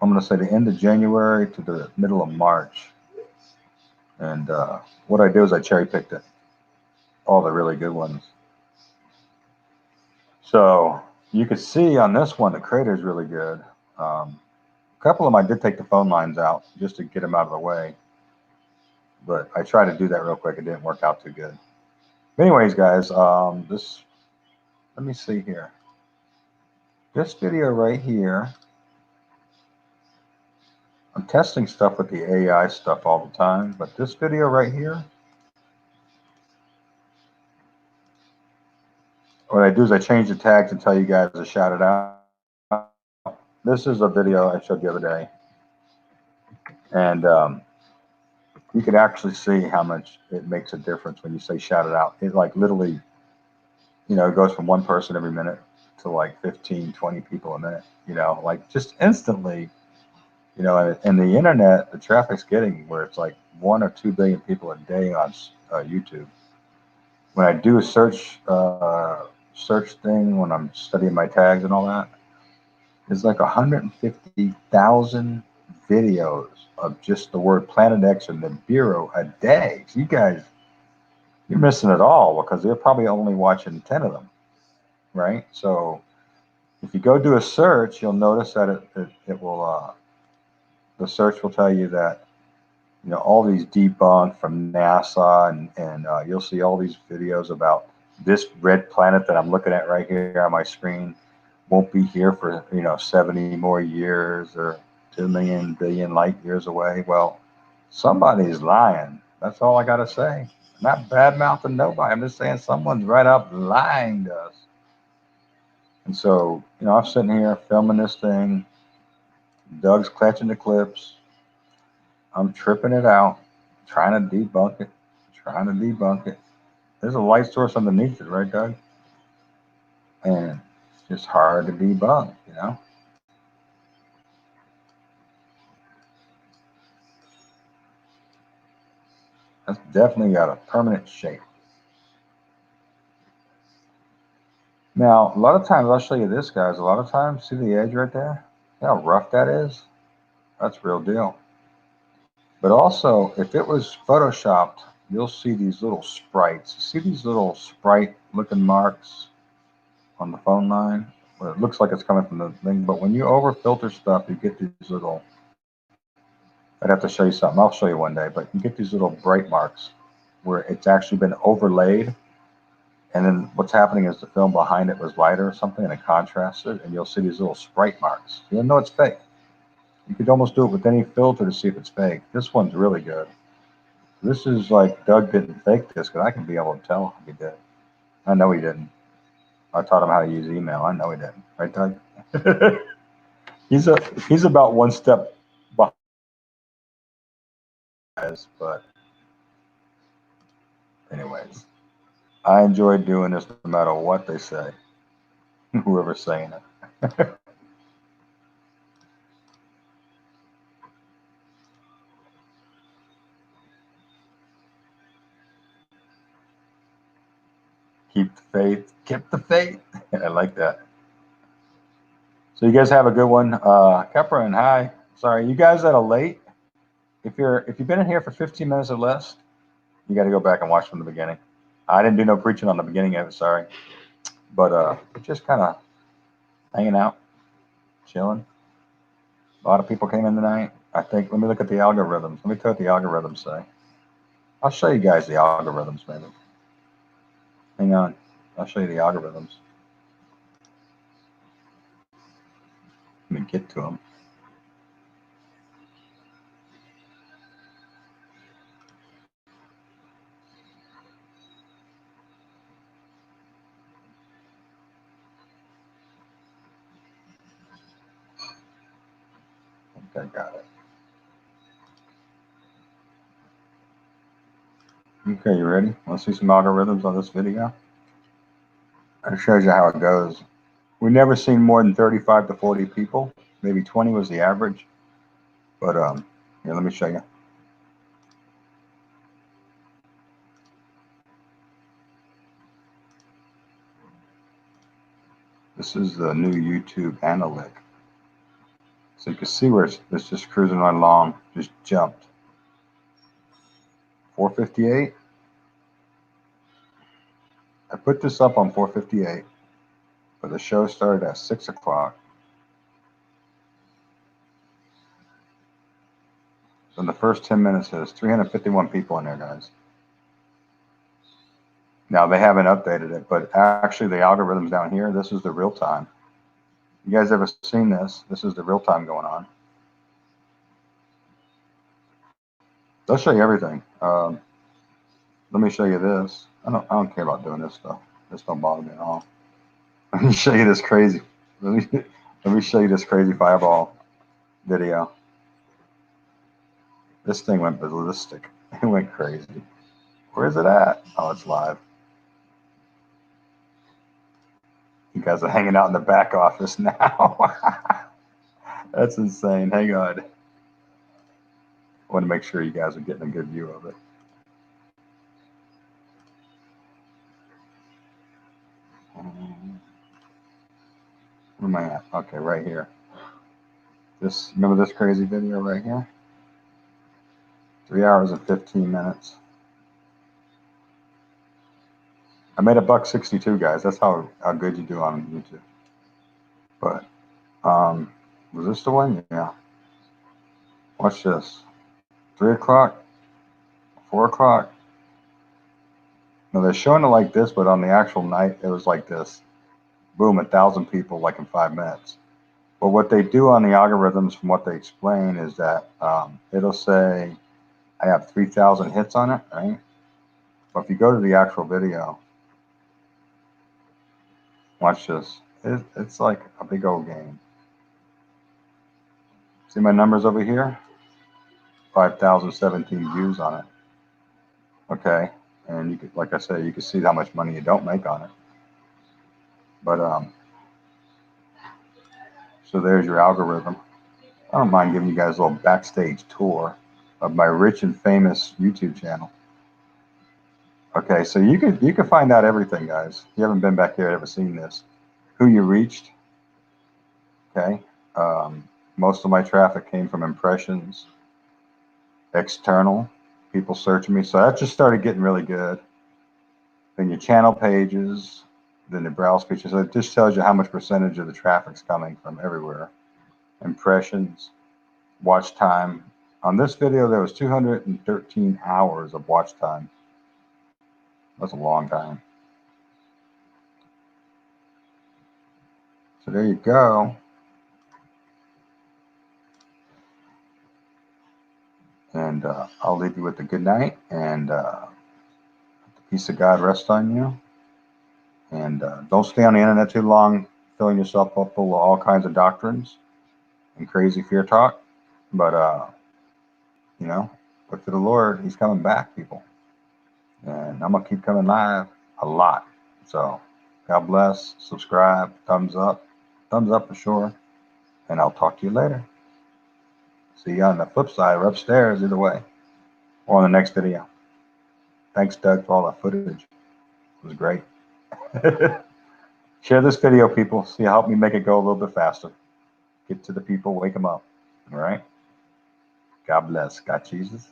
I'm going to say the end of January to the middle of March. And what I did is I cherry picked it, all the really good ones. So you can see on this one, the crater is really good. A couple of them I did take the phone lines out just to get them out of the way. But I tried to do that real quick. It didn't work out too good. Anyways, guys, let me see here. This video right here, I'm testing stuff with the AI stuff all the time, but this video right here, what I do is I change the tags and tell you guys to shout it out. This is a video I showed the other day, and you can actually see how much it makes a difference when you say shout it out. It like literally, you know, it goes from one person every minute to like 15, 20 people a minute, you know, like just instantly, you know, and the internet, the traffic's getting where it's like 1 or 2 billion people a day on YouTube. When I do a search thing, when I'm studying my tags and all that, there's like 150,000 videos of just the word Planet X or Nibiru a day. So you guys, you're missing it all because they're probably only watching 10 of them, right? So if you go do a search, you'll notice that it will, the search will tell you that, you know, all these debunked from NASA, and you'll see all these videos about this red planet that I'm looking at right here on my screen won't be here for, you know, 70 more years or 2 million billion light years away. Well, somebody's lying. That's all I got to say. I'm not bad mouthing nobody. I'm just saying someone's right up lying to us. And so, you know, I'm sitting here filming this thing. Doug's catching the clips. I'm tripping it out, trying to debunk it, trying to debunk it. There's a light source underneath it, right, Doug? And it's just hard to debunk, you know? That's definitely got a permanent shape. Now, a lot of times, I'll show you this, guys. A lot of times, see the edge right there? See how rough that is? That's real deal. But also, if it was photoshopped, you'll see these little sprites. See these little sprite-looking marks on the phone line? Well, it looks like it's coming from the thing, but when you over-filter stuff, you get these little, I'd have to show you something. I'll show you one day, but you get these little bright marks where it's actually been overlaid. And then what's happening is the film behind it was lighter or something, and it contrasted, and you'll see these little sprite marks. You'll know it's fake. You could almost do it with any filter to see if it's fake. This one's really good. This is like Doug didn't fake this because I can be able to tell if he did. I know he didn't. I taught him how to use email. I know he didn't. Right, Doug? He's about one step behind us, but anyways, I enjoy doing this no matter what they say, whoever's saying it. Keep the faith. Keep the faith. I like that. So you guys have a good one. Kepra and hi. Sorry, you guys that are late, if you've been in here for 15 minutes or less, you got to go back and watch from the beginning. I didn't do no preaching on the beginning of it, sorry, but just kind of hanging out, chilling. A lot of people came in tonight. I think. Let me look at the algorithms. Let me tell you what the algorithms say. I'll show you guys the algorithms, maybe. Hang on. I'll show you the algorithms. Let me get to them. I got it. Okay, you ready? Want to see some algorithms on this video? It shows you how it goes. We've never seen more than 35 to 40 people. Maybe 20 was the average. But here, let me show you. This is the new YouTube analytic. So you can see where it's just cruising right along, just jumped. 458. I put this up on 458, but the show started at 6 o'clock. So in the first 10 minutes, there's 351 people in there, guys. Now they haven't updated it, but actually the algorithms down here, this is the real time. You guys ever seen this? This is the real time going on. They'll show you everything. Let me show you this. I don't care about doing this stuff. This don't bother me at all. Let me show you this crazy. Let me show you this crazy fireball video. This thing went ballistic. It went crazy. Where is it at? Oh, it's live. You guys are hanging out in the back office now. That's insane. Hang on. I want to make sure you guys are getting a good view of it. Where am I at? Okay, right here. Remember this crazy video right here? 3 hours and 15 minutes. I made $1.62, guys. That's how good you do on YouTube. But was this the one? Yeah. Watch this. 3 o'clock, 4 o'clock. Now they're showing it like this, but on the actual night it was like this. Boom, 1,000 people like in 5 minutes. But what they do on the algorithms, from what they explain, is that it'll say I have 3,000 hits on it, right? But if you go to the actual video, watch this. It's like a big old game. See my numbers over here? 5,017 views on it. Okay, and you could, like I said, you can see how much money you don't make on it. But so there's your algorithm. I don't mind giving you guys a little backstage tour of my rich and famous YouTube channel. Okay, so you can find out everything, guys. If you haven't been back here, ever seen this, who you reached. Okay, most of my traffic came from impressions, external, people searching me. So that just started getting really good. Then your channel pages, then the browse features. So it just tells you how much percentage of the traffic's coming from everywhere. Impressions, watch time. On this video, there was 213 hours of watch time. That's a long time. So there you go. And I'll leave you with a good night, and the peace of God rest on you. And don't stay on the internet too long, filling yourself up full of all kinds of doctrines and crazy fear talk. But you know, look to the Lord. He's coming back, people. And I'm going to keep coming live a lot. So God bless, subscribe, thumbs up for sure. And I'll talk to you later. See you on the flip side or upstairs, either way, or on the next video. Thanks, Doug, for all that footage. It was great. Share this video, people. See, help me make it go a little bit faster. Get to the people, wake them up. All right? God bless. Got Jesus.